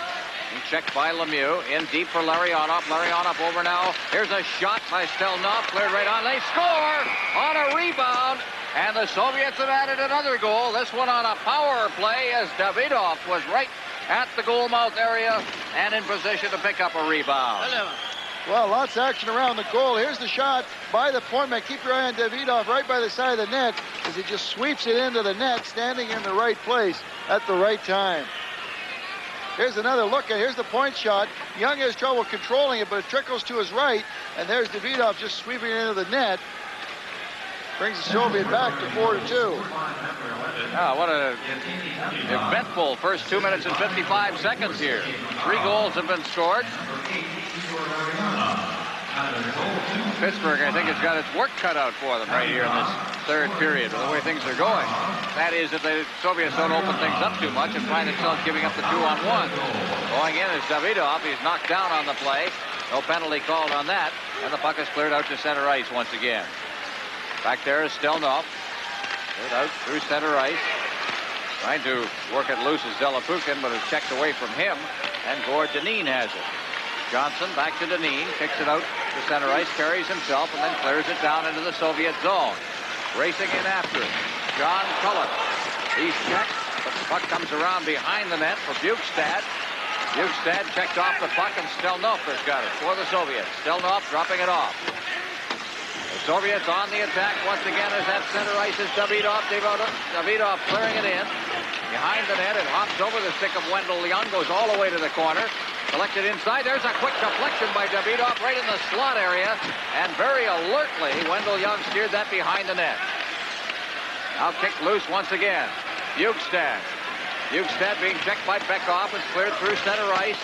being checked by Lemieux. In deep for Larionov. Larionov over now. Here's a shot by Stельнов. Cleared right on. They score on a rebound. And the Soviets have added another goal. This one on a power play as Davıdov was right at the goal mouth area and in position to pick up a rebound. Well, lots of action around the goal. Here's the shot by the point man. Keep your eye on Davıdov right by the side of the net as he just sweeps it into the net, standing in the right place at the right time. Here's another look, and here's the point shot. Young has trouble controlling it, but it trickles to his right, and there's Davıdov just sweeping it into the net. Brings the Soviet back to 4-2. Oh, what an eventful first 2 minutes and 55 seconds here. 3 goals have been scored. Pittsburgh, I think, has got its work cut out for them right here in this third period with the way things are going. That is, if the Soviets don't open things up too much and find themselves giving up the 2-on-1. Going in is Davıdov. He's knocked down on the play. No penalty called on that. And the puck is cleared out to center ice once again. Back there is Stельнов. Cleared out through center ice. Trying to work it loose as Zelapukin, but it's checked away from him. And G.Dinin has it. Johnson back to Dinin, kicks it out to center ice, carries himself, and then clears it down into the Soviet zone. Racing in after it, John Cullen. He's checked, but the puck comes around behind the net for Bukestad. Bukestad checked off the puck, and Stельнов has got it for the Soviets. Stельnov dropping it off. The Soviets on the attack once again as that center ice is Davıdov. Davıdov clearing it in. Behind the net, it hops over the stick of Wendell Young, goes all the way to the corner. Collected inside. There's a quick deflection by Davıdov right in the slot area. And very alertly, Wendell Young steered that behind the net. Now kicked loose once again. Bukestad. Bukestad being checked by Bekov. It's cleared through center ice.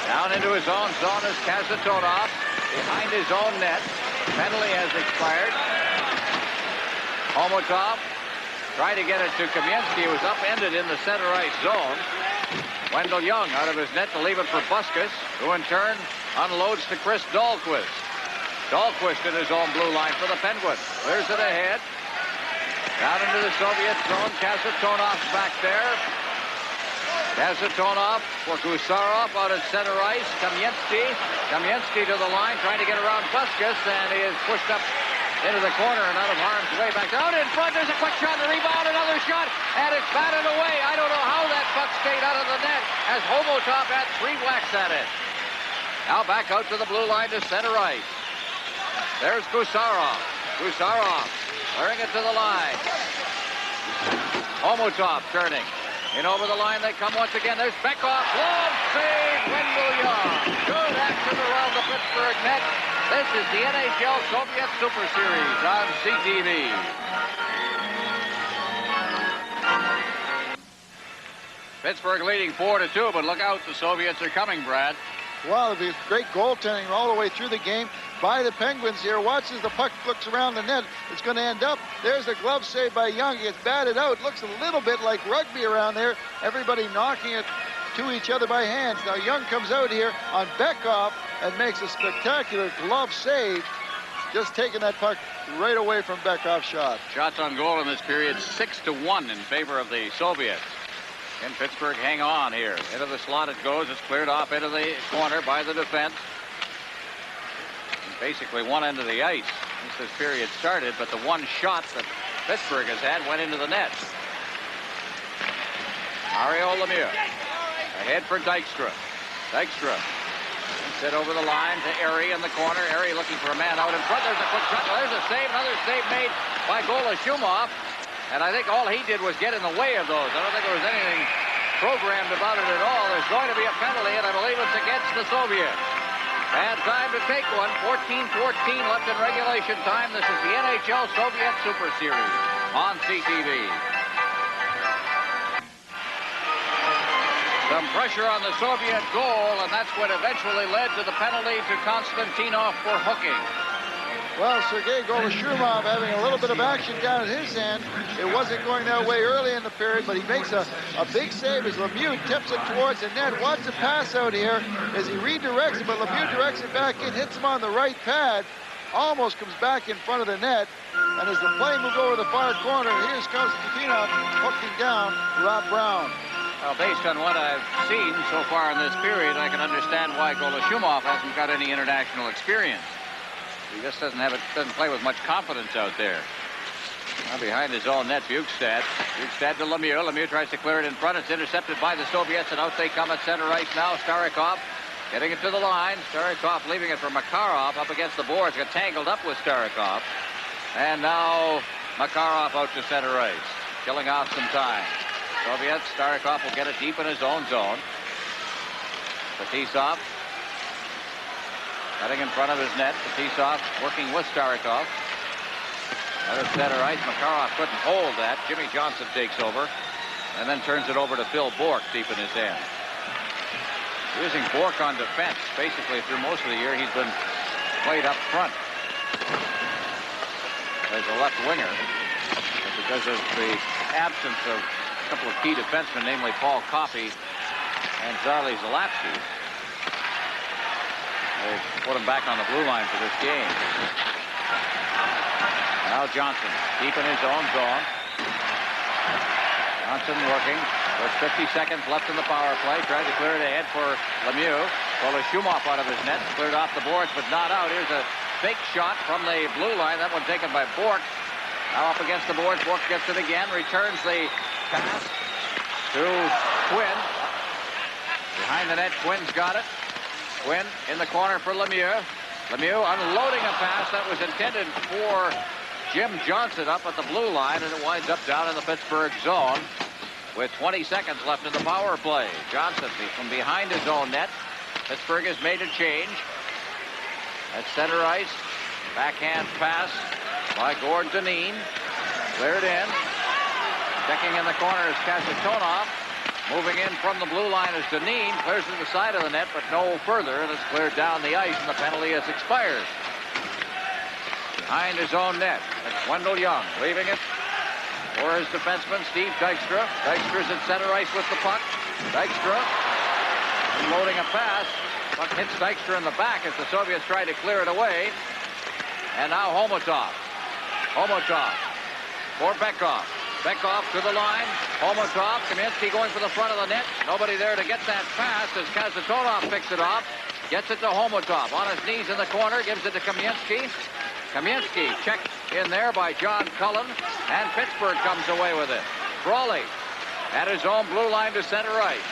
Down into his own zone is Kazantonov. Behind his own net. Penalty has expired. Homotov trying to get it to Kamensky, who was upended in the center ice zone. Wendell Young out of his net to leave it for Bускas, who in turn unloads to Chris Dalquist. Dalquist in his own blue line for the Penguins. Clears it ahead. Down into the Soviet zone. Kazatonov's back there. Kazantonov for Gusarov out at center ice. Kamensky to the line, trying to get around Bускas, and he is pushed up into the corner and out of harm's way. Back out in front. There's a quick shot, the rebound, another shot, and it's batted away. I don't know how that puck stayed out of the net as Homotov had 3 whacks at it. Now back out to the blue line to center ice. There's Gusarov. Gusarov clearing it to the line. Homotov turning. In over the line they come once again. There's Bekov. Glove save, Wendell Young. Good action around the Pittsburgh net. This is the NHL Soviet Super Series on CTV. Pittsburgh leading 4-2, but look out, the Soviets are coming, Brad. Well, it'll be great goaltending all the way through the game by the Penguins here. Watch as the puck looks around the net. It's going to end up. There's a glove save by Young. He gets batted out. Looks a little bit like rugby around there. Everybody knocking it to each other by hands. Now Young comes out here on Bekov and makes a spectacular glove save, just taking that puck right away from Bekov's shot. Shots on goal in this period 6-1 in favor of the Soviets. Can Pittsburgh hang on here? Into the slot it goes. It's cleared off into the corner by the defense. Basically one end of the ice since this period started, but the one shot that Pittsburgh has had went into the net. Mario Lemieux ahead for Daikstra. Daikstra set over the line to Erie in the corner. Erie looking for a man out in front. There's a quick shot. There's a save. Another save made by Golosumov. And I think all he did was get in the way of those. I don't think there was anything programmed about it at all. There's going to be a penalty, and I believe it's against the Soviets. Bad time to take one. 14-14 left in regulation time. This is the NHL Soviet Super Series on CTV. Some pressure on the Soviet goal, and that's what eventually led to the penalty to Konstantinov for hooking. Well, Sergei Golosumov having a little bit of action down at his end. It wasn't going that way early in the period, but he makes a big save as Lemieux tips it towards the net. Watch the pass out here as he redirects it, but Lemieux directs it back in, hits him on the right pad. almost comes back in front of the net. And as the play moved over the far corner, here's Konstantinov hooking down R.Brown. Well, based on what I've seen so far in this period, I can understand why Golosumov hasn't got any international experience. He just doesn't play with much confidence out there. Now behind his own net, Bukestad. Bukestad to Lemieux. Lemieux tries to clear it in front. It's intercepted by the Soviets, and out they come at center ice now. Starikov getting it to the line. Starikov leaving it for Makarov up against the boards. Got tangled up with Starikov. And now Makarov out to center ice, killing off some time. Soviets, Starikov will get it deep in his own zone. Fetisov cutting in front of his net. Fetisov working with Starikov. Out of center ice, Makarov couldn't hold that. Jimmy Johnson takes over and then turns it over to F.Burk deep in his end. Using Bork on defense basically through most of the year. He's been played up front as a left winger. But because of the absence of a couple of key defensemen, namely Paul Coffey and Zarley Zalapsky, they put him back on the blue line for this game. Now Johnson, deep in his own zone. Johnson working. There's 50 seconds left in the power play. Tried to clear it ahead for Lemieux. Golosumov out of his net. Cleared off the boards, but not out. Here's a fake shot from the blue line. That one taken by Bork. Now up against the boards. Bork gets it again. Returns the pass to Quinn. Behind the net, Quinn's got it. Quinn in the corner for Lemieux. Lemieux unloading a pass that was intended for Jim Johnson up at the blue line, and it winds up down in the Pittsburgh zone with 20 seconds left in the power play. Johnson from behind his own net. Pittsburgh has made a change. At center ice, backhand pass by G.Dinin. Cleared in. Checking in the corner is Kasitonov. Moving in from the blue line is Dinin. Clears to the side of the net, but no further, and it's cleared down the ice, and the penalty has expired. Behind his own net, it's Wendell Young leaving it for his defenseman, Steve Daikstra. Dykstra's at center ice with the puck. Daikstra unloading a pass. Puck hits Daikstra in the back as the Soviets try to clear it away. And now Homotov. Homotov for Bekov. Bekov to the line. Homotov, Kaminsky going for the front of the net. Nobody there to get that pass as Kasitonov picks it off. Gets it to Homotov. On his knees in the corner, gives it to Kaminsky. Kaminsky checked in there by John Cullen, and Pittsburgh comes away with it. Frouli at his own blue line to center ice.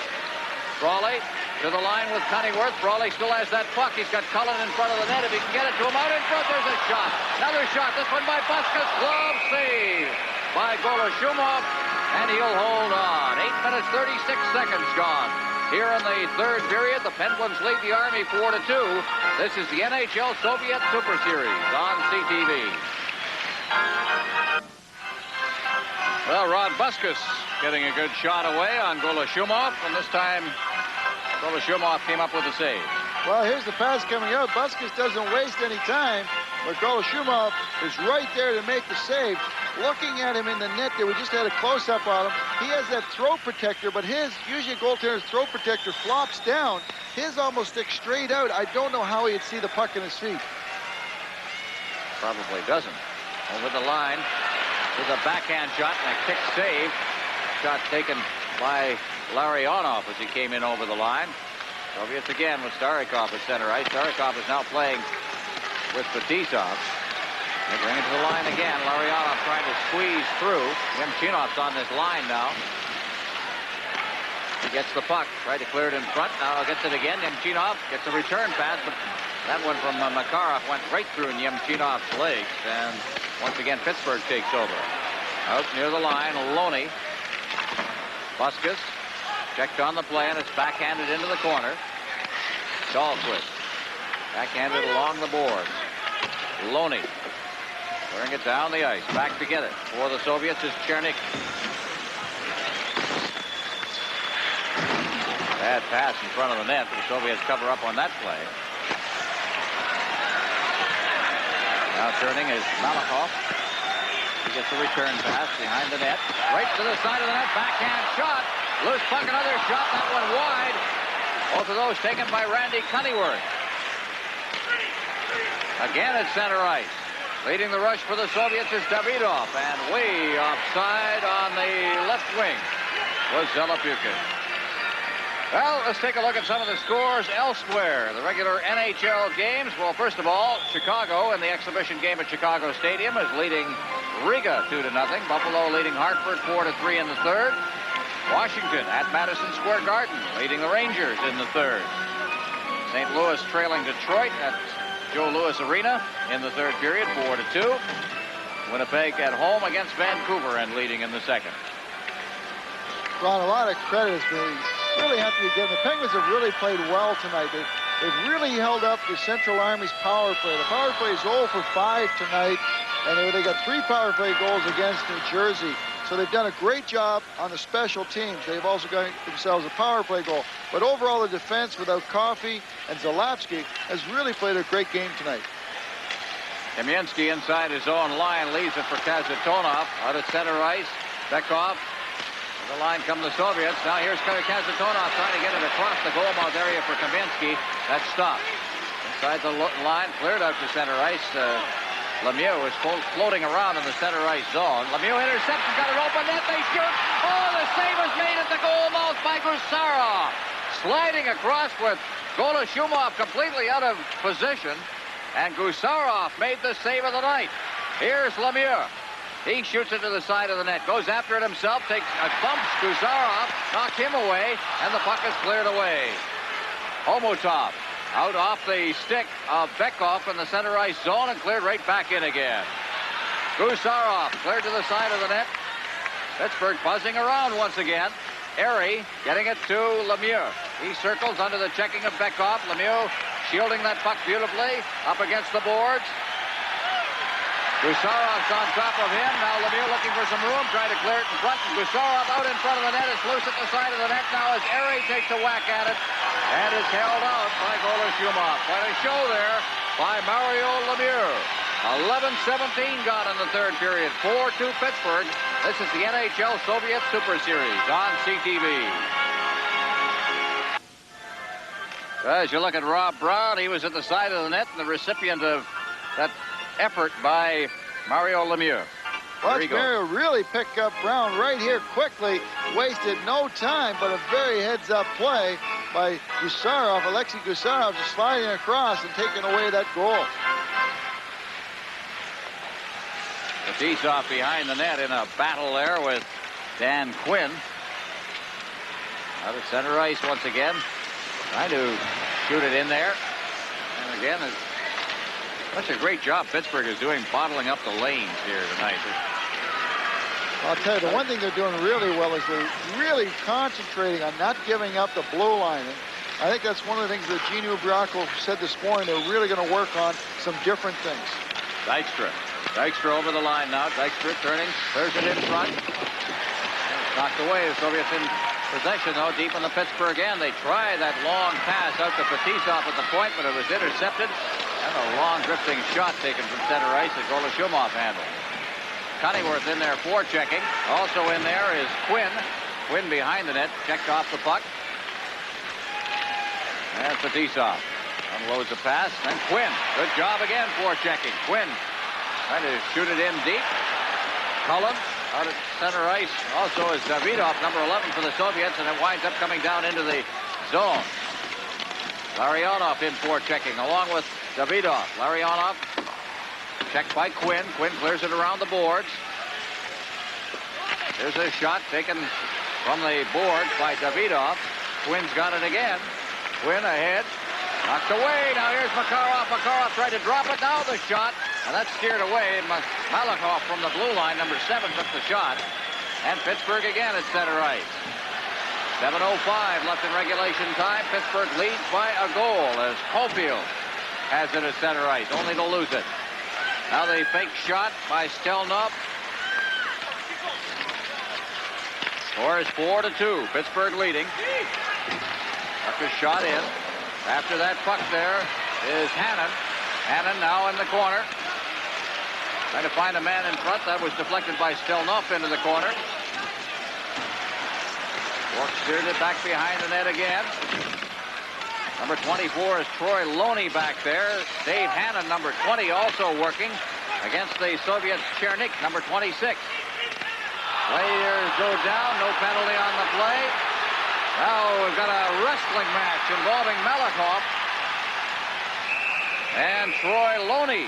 Frouli to the line with Cunningworth. Frouli still has that puck. He's got Cullen in front of the net. If he can get it to him out in front, there's a shot. Another shot. This one by Bускas. Glove save by Golosumov, and he'll hold on. 8 minutes, 36 seconds gone. Here in the third period, the Penguins lead the Army 4-2. This is the NHL Soviet Super Series on CTV. Well, Rod Bускas getting a good shot away on Golosumov, and this time Golosumov came up with a save. Well, here's the pass coming out. Bускas doesn't waste any time, but Golosumov is right there to make the save. Looking at him in the net there, we just had a close-up on him. He has that throat protector, but usually a goaltender's throat protector flops down. His almost sticks straight out. I don't know how he'd see the puck in his feet. Probably doesn't. Over the line with a backhand shot and a kick save. Shot taken by Larionov as he came in over the line. Soviets again with Starikov at center ice. Starikov is now playing with Fetisov. They bring it to the line again. Larionov trying to squeeze through. Yemchinov's on this line now. He gets the puck. Tried to clear it in front. Now gets it again. Yemchinov gets a return pass, but that one from Makarov went right through Yemchinov's legs. And once again, Pittsburgh takes over. Out near the line, Loney. Bускas checked on the play, and it's backhanded into the corner. Dahlquist backhanded along the boards. Loney clearing it down the ice. Back to get it for the Soviets is Chernik. Bad pass in front of the net. The Soviets cover up on that play. Now turning is Malakhov. He gets a return pass behind the net. Right to the side of the net. Backhand shot. Loose puck, another shot. That one wide. Both of those taken by Randy Cunningworth. Again at center ice. Leading the rush for the Soviets is Davydov, and way offside on the left wing was Zelepukin. Well, let's take a look at some of the scores elsewhere. The regular NHL games. Well, first of all, Chicago in the exhibition game at Chicago Stadium is leading Riga 2-0. Buffalo leading Hartford 4-3 in the third. Washington at Madison Square Garden leading the Rangers in the third. St. Louis trailing Detroit at Joe Louis Arena in the third period, 4-2. Winnipeg at home against Vancouver and leading in the second. Ron, a lot of credit has been really have to be given. The Penguins have really played well tonight. They've really held up the Central Army's power play. The power play is 0 for 5 tonight, and they got 3 power play goals against New Jersey. So they've done a great job on the special teams. They've also got themselves a power play goal. But overall, the defense without Coffey and Zalapsky has really played a great game tonight. Kamensky inside his own line leaves it for Kasatonov. Out at center ice, Bekov. The line come the Soviets. Now here's Kasatonov trying to get it across the goal mouth area for Kamensky. That's stopped. Inside the line, cleared out to center ice. Lemieux is floating around in the center ice zone. Lemieux intercepts, got an open net, they shoot. Oh, the save is made at the goal mouth by Gusarov. Sliding across with Golosumov completely out of position. And Gusarov made the save of the night. Here's Lemieux. He shoots it to the side of the net, goes after it himself, takes a bumps Gusarov, knocks him away, and the puck is cleared away. Homotov out off the stick of Bekov in the center ice zone and cleared right back in again. Gusarov cleared to the side of the net. Pittsburgh buzzing around once again. Airy getting it to Lemieux. He circles under the checking of Bekov. Lemieux shielding that puck beautifully up against the boards. Gusarov's on top of him. Now Lemieux looking for some room, trying to clear it in front. And Gusarov out in front of the net. It's loose at the side of the net now as Airy takes a whack at it and is held out by Golosumov. Quite a show there by Mario Lemieux. 11-17 gone in the third period. 4-2 Pittsburgh. This is the NHL Soviet Super Series on CTV. As you look at R.Brown, he was at the side of the net and the recipient of that effort by Mario Lemieux. Watch Mario really pick up Brown right here quickly. Wasted no time, but a very heads-up play by Gusarov. Alexei Gusarov just sliding across and taking away that goal. Fetisov behind the net in a battle there with Dan Quinn. Out of center ice once again. Trying to shoot it in there. And again, it's such a great job Pittsburgh is doing bottling up the lanes here tonight. I'll tell you, the one thing they're doing really well is they're really concentrating on not giving up the blue line. And I think that's one of the things that Gene Ubraco said this morning. They're really going to work on some different things. Daikstra over the line now. Daikstra turning, clears it in front. Knocked away. The Soviets in possession, though, deep in the Pittsburgh end. They try that long pass out to Fetisov at the point, but it was intercepted. And a long drifting shot taken from center ice that Golosumov handled. Cunningworth in there forechecking. Also in there is Quinn. Quinn behind the net, checked off the puck. And Fetisov unloads the pass. Then Quinn. Good job again forechecking. Quinn trying to shoot it in deep. Cullen out at center ice. Also is Davydov, number 11 for the Soviets, and it winds up coming down into the zone. Larionov in forechecking along with Davydov. Larionov checked by Quinn. Quinn clears it around the boards. Here's a shot taken from the boards by Davydov. Quinn's got it again. Quinn ahead. Knocked away. Now here's Makarov. Makarov tried to drop it. Now the shot. And that's steered away. Malakov from the blue line, number 7, took the shot. And Pittsburgh again at center ice. 7:05 left in regulation time. Pittsburgh leads by a goal as Cofield has it at center ice, only to lose it. Now the fake shot by Stельнов. Score is 4-2. Pittsburgh leading. Puck is shot in. After that puck there is Hannon. Hannon now in the corner. Trying to find a man in front. That was deflected by Stельнов into the corner. Bork steered it back behind the net again. Number 24 is Troy Loney back there. Dave Hannon, number 20, also working against the Soviets. Chernik, number 26. Players go down. No penalty on the play. Now we've got a wrestling match involving Mylnikov and Troy Loney.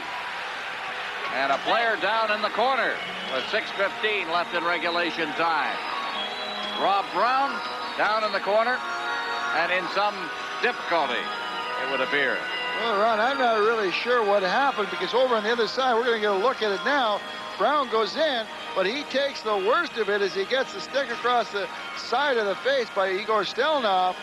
And a player down in the corner with 6:15 left in regulation time. Р.Браун down in the corner and in some difficulty, it would appear. Well, Ron, I'm not really sure what happened, because over on the other side, we're going to get a look at it now. Brown goes in, but he takes the worst of it as he gets the stick across the side of the face by Igor Stельнов.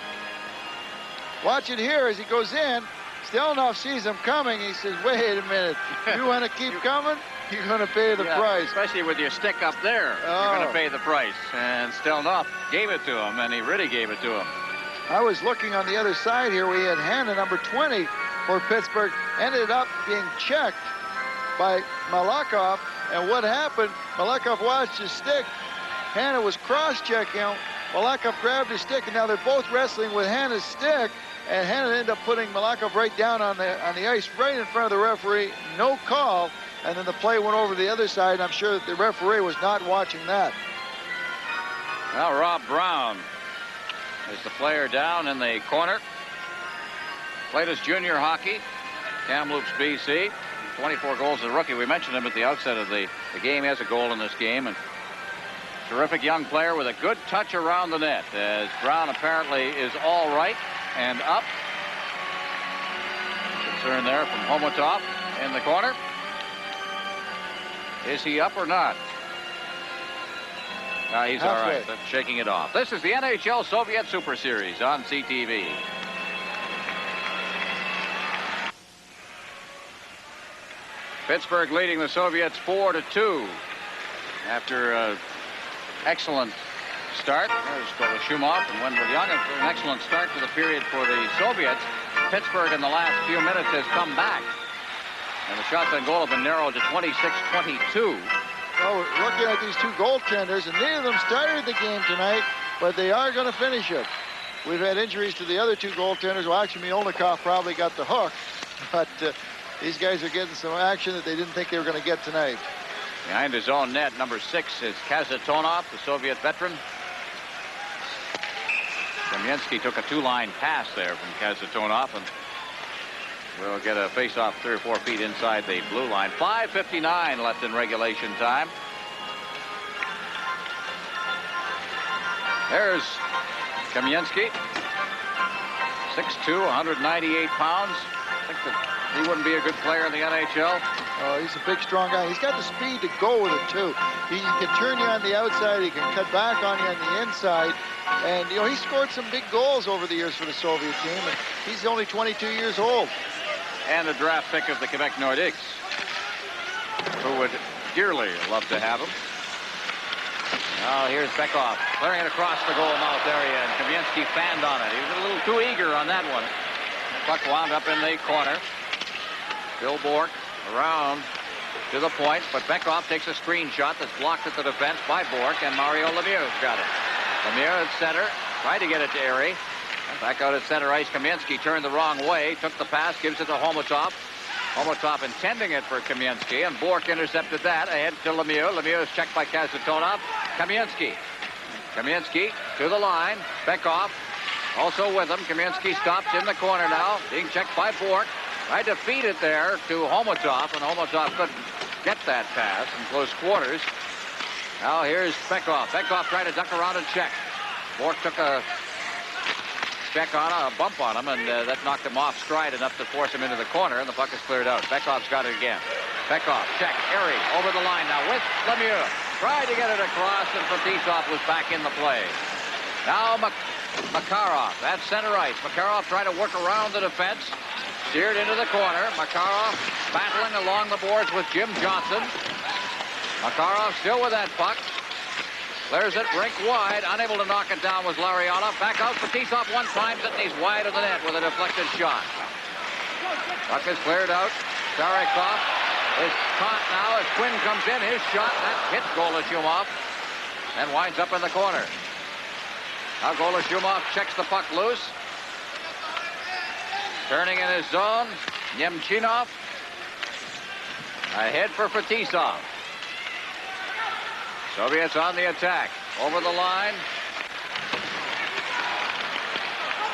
Watch it here as he goes in. Stельnov sees him coming. He says, wait a minute. You want to keep coming? You're going to pay the price. Especially with your stick up there. You're going to pay the price. And Stельnov gave it to him, and he really gave it to him. I was looking on the other side here. We had Hanna, number 20 for Pittsburgh, ended up being checked by Mylnikov. And what happened, Mylnikov watched his stick. Hanna was cross-checking him. Mylnikov grabbed his stick, and now they're both wrestling with Hanna's stick. And Hanna ended up putting Mylnikov right down on the ice, right in front of the referee. No call. And then the play went over to the other side, and I'm sure that the referee was not watching that. Now Р.Браун is the player down in the corner. Played his junior hockey, Kamloops, BC. 24 goals as a rookie. We mentioned him at the outset of the game. He has a goal in this game. And terrific young player with a good touch around the net, as Brown apparently is all right and up. Concern there from Homotov in the corner. Is he up or not? He's all right. That's shaking it off. This is the NHL Soviet Super Series on CTV. Pittsburgh leading the Soviets 4-2 after an excellent start. There's Golosumov and Wendell Young. An excellent start to the period for the Soviets. Pittsburgh in the last few minutes has come back. And the shots on goal have been narrowed to 26-22. Well, we're looking at these two goaltenders, and neither of them started the game tonight, but they are going to finish it. We've had injuries to the other two goaltenders. Well, actually, Mylnikov probably got the hook, but these guys are getting some action that they didn't think they were going to get tonight. Behind his own net, number 6 is Kazantonov, the Soviet veteran. Kamensky took a two-line pass there from Kazantonov, and we'll get a face-off 3 or 4 feet inside the blue line. 5:59 left in regulation time. There's Kamensky, 6'2", 198 pounds. I think that he wouldn't be a good player in the NHL. Oh, he's a big, strong guy. He's got the speed to go with it, too. He can turn you on the outside. He can cut back on you on the inside. And, you know, he scored some big goals over the years for the Soviet team. And he's only 22 years old. And a draft pick of the Quebec Nordiques, who would dearly love to have him. Now here's Bekov, clearing it across the goal mouth area, and Kamensky fanned on it. He was a little too eager on that one. Puck wound up in the corner. F.Burk around to the point, but Bekov takes a screen shot that's blocked at the defense by Burk, and Mario Lemieux's got it. Lemieux at center, tried to get it to Erie. Back out at center ice, Kamensky turned the wrong way, took the pass, gives it to Homotov. Homotov intending it for Kamensky, and Burk intercepted that. Ahead to Lemieux. Lemieux is checked by Kazantonov. Kamensky to the line. Bekov also with him. Kamensky stops in the corner now, being checked by Burk. Tried to feed it there to Homotov, and Homotov couldn't get that pass in close quarters. Now here's Bekov. Bekov tried to duck around and check. Burk took a check on a bump on him, and that knocked him off stride enough to force him into the corner, and the puck is cleared out. Bekov's got it again. Bekov, check, Erie, over the line now with Lemieux. Tried to get it across, and Fetisov was back in the play. Now Makarov at center ice. Makarov trying to work around the defense. Steered into the corner. Makarov battling along the boards with J.Johnson. Makarov still with that puck. Clears it, rink wide, unable to knock it down was Larionov. Back out, Fetisov one time, and he's wide of the net with a deflected shot. Puck is cleared out. Starikov is caught now as Quinn comes in. His shot, that hits Golosumov and winds up in the corner. Now Golosumov checks the puck loose. Turning in his zone, Nemchinov. Ahead for Fetisov. Soviets on the attack. Over the line.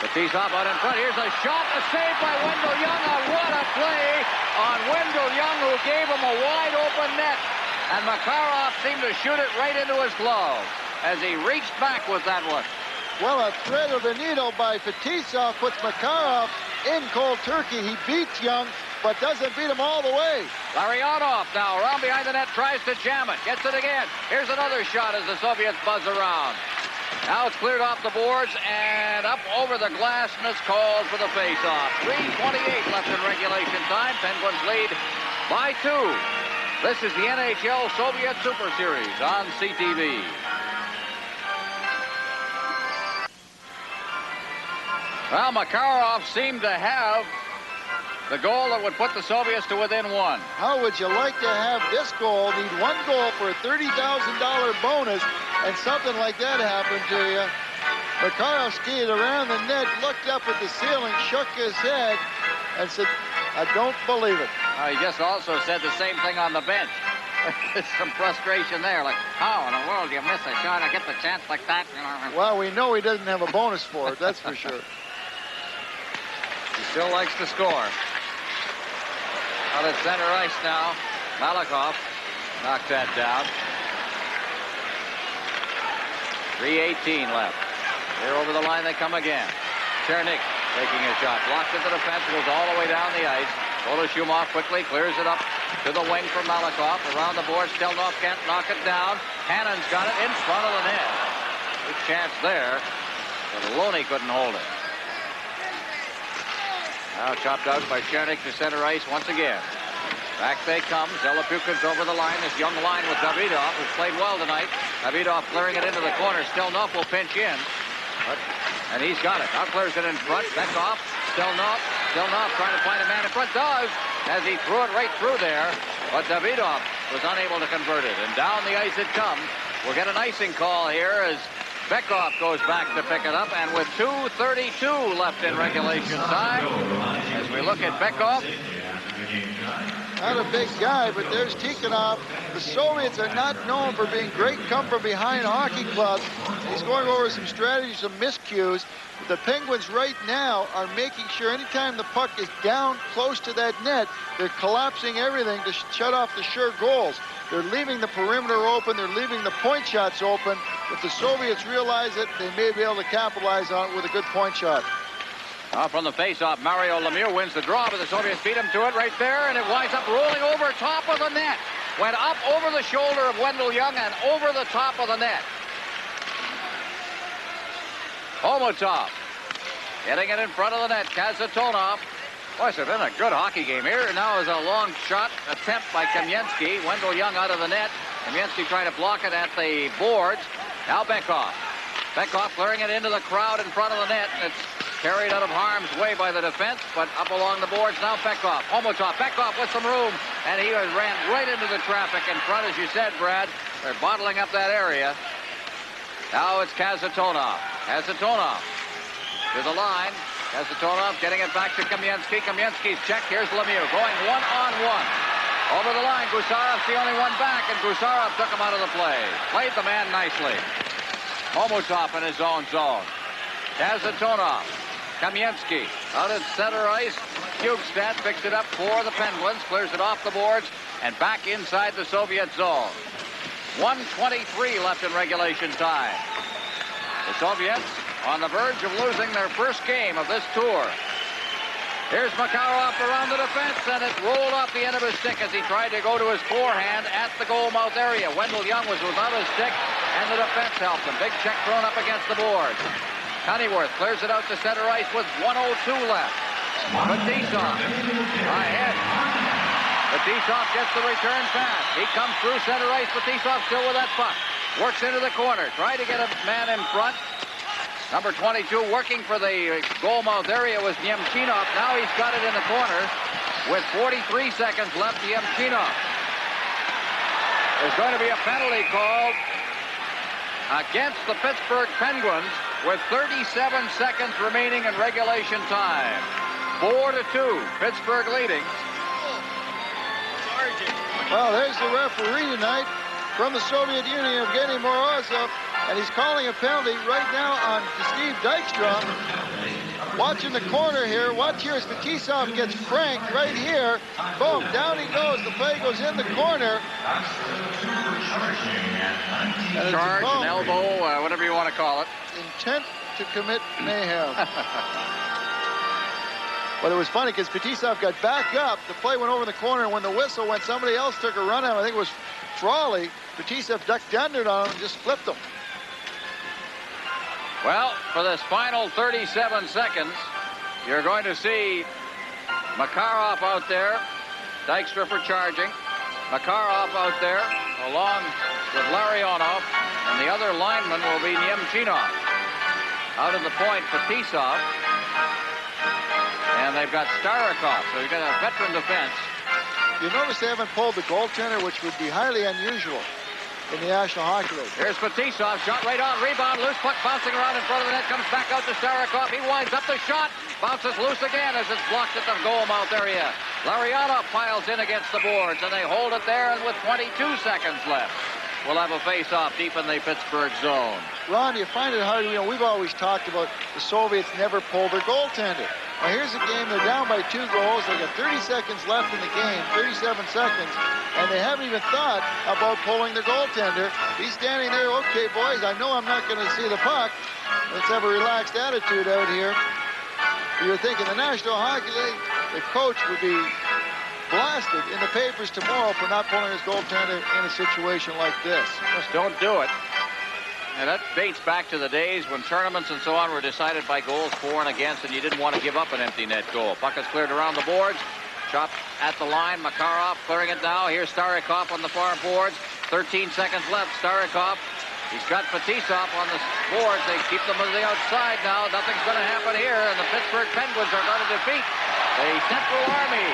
Fetisov out in front. Here's a shot. A save by Wendell Young. What a play on Wendell Young, who gave him a wide open net. And Makarov seemed to shoot it right into his glove as he reached back with that one. Well, a thread of the needle by Fetisov puts Makarov in cold turkey. He beats Young, but doesn't beat him all the way. Larionov now around behind the net, tries to jam it. Gets it again. Here's another shot as the Soviets buzz around. Now it's cleared off the boards and up over the glass, and it's called for the face-off. 3:28 left in regulation time. Penguins lead by 2. This is the NHL Soviet Super Series on CTV. Well, Makarov seemed to have the goal that would put the Soviets to within 1. How would you like to have this goal? Need 1 goal for a $30,000 bonus, and something like that happened to you. Makarov skied around the net, looked up at the ceiling, shook his head, and said, "I don't believe it." He just also said the same thing on the bench. There's some frustration there, like, how in the world do you miss a shot? I get the chance like that. Well, we know he doesn't have a bonus for it, that's for sure. He still likes to score. Out at center ice now. Malikov knocked that down. 3:18 left. Here over the line they come again. Chernik taking a shot. Blocked at the defense. Goes all the way down the ice. Golosumov quickly clears it up to the wing for Malikov. Around the board. Stельнов can't knock it down. Hannon's got it in front of the net. Good chance there. But Loney couldn't hold it. Now chopped out by Chernik to center ice once again. Back they come. Zelepukin's over the line. This young line with Davydov, who's played well tonight. Davydov clearing it into the corner. Stельнов will pinch in. And he's got it. Now clears it in front. Bekov. Stельнов trying to find a man in front. Does, as he threw it right through there. But Davydov was unable to convert it. And down the ice it comes. We'll get an icing call here as Bekov goes back to pick it up. And with 2:32 left in regulation time, as we look at Bekov. Not a big guy, but there's Tikhonov. The Soviets are not known for being great come-from-behind hockey clubs. He's going over some strategies, some miscues. The Penguins right now are making sure anytime the puck is down close to that net, they're collapsing everything to shut off the sure goals. They're leaving the perimeter open. They're leaving the point shots open. If the Soviets realize it, they may be able to capitalize on it with a good point shot. From the face-off, Mario Lemieux wins the draw, but the Soviets beat him to it right there, and it winds up rolling over top of the net. Went up over the shoulder of Wendell Young and over the top of the net. Homotov getting it in front of the net. Kazantonov. Boy, it's been a good hockey game here. Now is a long shot attempt by Kamensky. Wendell Young out of the net. Kamensky trying to block it at the boards. Now Bekov. Bekov clearing it into the crowd in front of the net. It's carried out of harm's way by the defense, but up along the boards now Bekov. Homotov. Bekov with some room, and he ran right into the traffic in front, as you said, Brad. They're bottling up that area. Now it's Kazantonov. Kazantonov to the line. Kazantonov getting it back to Kamensky. Kamensky's check. Here's Lemieux going one-on-one. Over the line, Gusarov's the only one back, and Gusarov took him out of the play. Played the man nicely. Homotov in his own zone. Kazantonov. Kamensky out at center ice. Hugstad picks it up for the Penguins. Clears it off the boards and back inside the Soviet zone. 1:23 left in regulation time. The Soviets on the verge of losing their first game of this tour. Here's Makarov around the defense, and it rolled off the end of his stick as he tried to go to his forehand at the goal mouth area. Wendell Young was without his stick, and the defense helped him. Big check thrown up against the board. Honeyworth clears it out to center ice with 1:02 left. Fetisov ahead. Fetisov gets the return pass. He comes through center ice. Fetisov still with that puck. Works into the corner. Tried to get a man in front. Number 22 working for the goal mouth area was Nemchinov. Now he's got it in the corner with 43 seconds left. Nemchinov. There's going to be a penalty called against the Pittsburgh Penguins with 37 seconds remaining in regulation time. 4-2. Pittsburgh leading. Well, there's the referee tonight from the Soviet Union, Evgeny Morozov, and he's calling a penalty right now on Steve Daikstra. Watching the corner here. Watch here as Fetisov gets franked right here. Boom, down he goes. The play goes in the corner. Charge, an elbow, whatever you want to call it. Intent to commit mayhem. But it was funny because Fetisov got back up. The play went over the corner, and when the whistle went, somebody else took a run at him. I think it was Frouli. Fetisov ducked under on him and just flipped him. Well, for this final 37 seconds, you're going to see Makarov out there, Dykstra for charging, Makarov out there, along with Larionov, and the other lineman will be Nemchinov. Out in the point, Fetisov, and they've got Starikov, so you've got a veteran defense. You notice they haven't pulled the goaltender, which would be highly unusual in the National Hockey League. Here's Fetisov, shot right on, rebound, loose puck bouncing around in front of the net, comes back out to Starikov. He winds up the shot, bounces loose again as it's blocked at the goal mouth area. Larionov piles in against the boards, and they hold it there, and with 22 seconds left, we'll have a face-off deep in the Pittsburgh zone. Ron, you find it hard, we've always talked about the Soviets never pulled their goaltender. Now here's a game, they're down by 2 goals, they got 30 seconds left in the game, 37 seconds, and they haven't even thought about pulling the goaltender. He's standing there, okay, boys, I know I'm not going to see the puck. Let's have a relaxed attitude out here. You're thinking the National Hockey League, the coach would be blasted in the papers tomorrow for not pulling his goaltender in a situation like this. Just don't do it. And that dates back to the days when tournaments and so on were decided by goals for and against, and you didn't want to give up an empty net goal. Puck is cleared around the boards. Chopped at the line. Makarov clearing it now. Here's Starikov on the far boards. 13 seconds left. Starikov. He's got Fetisov on the boards. They keep them to the outside now. Nothing's going to happen here, and the Pittsburgh Penguins are going to defeat the Central Army.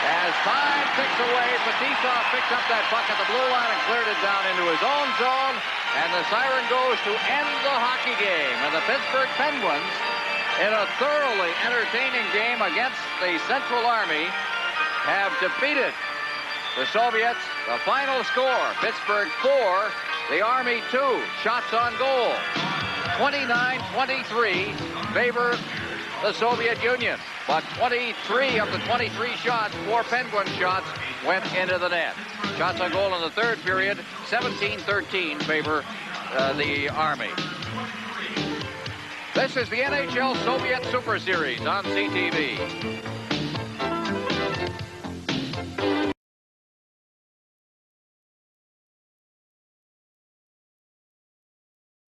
As time ticks away, Fetisov picks up that puck at the blue line and cleared it down into his own zone. And the siren goes to end the hockey game. And the Pittsburgh Penguins, in a thoroughly entertaining game against the Central Army, have defeated the Soviets. The final score, Pittsburgh 4, the Army 2. Shots on goal. 29-23 favor the Soviet Union. But 23 of the 23 shots, 4 Penguin shots, went into the net. Shots on goal in the third period, 17-13 favor the Army. This is the NHL Soviet Super Series on CTV.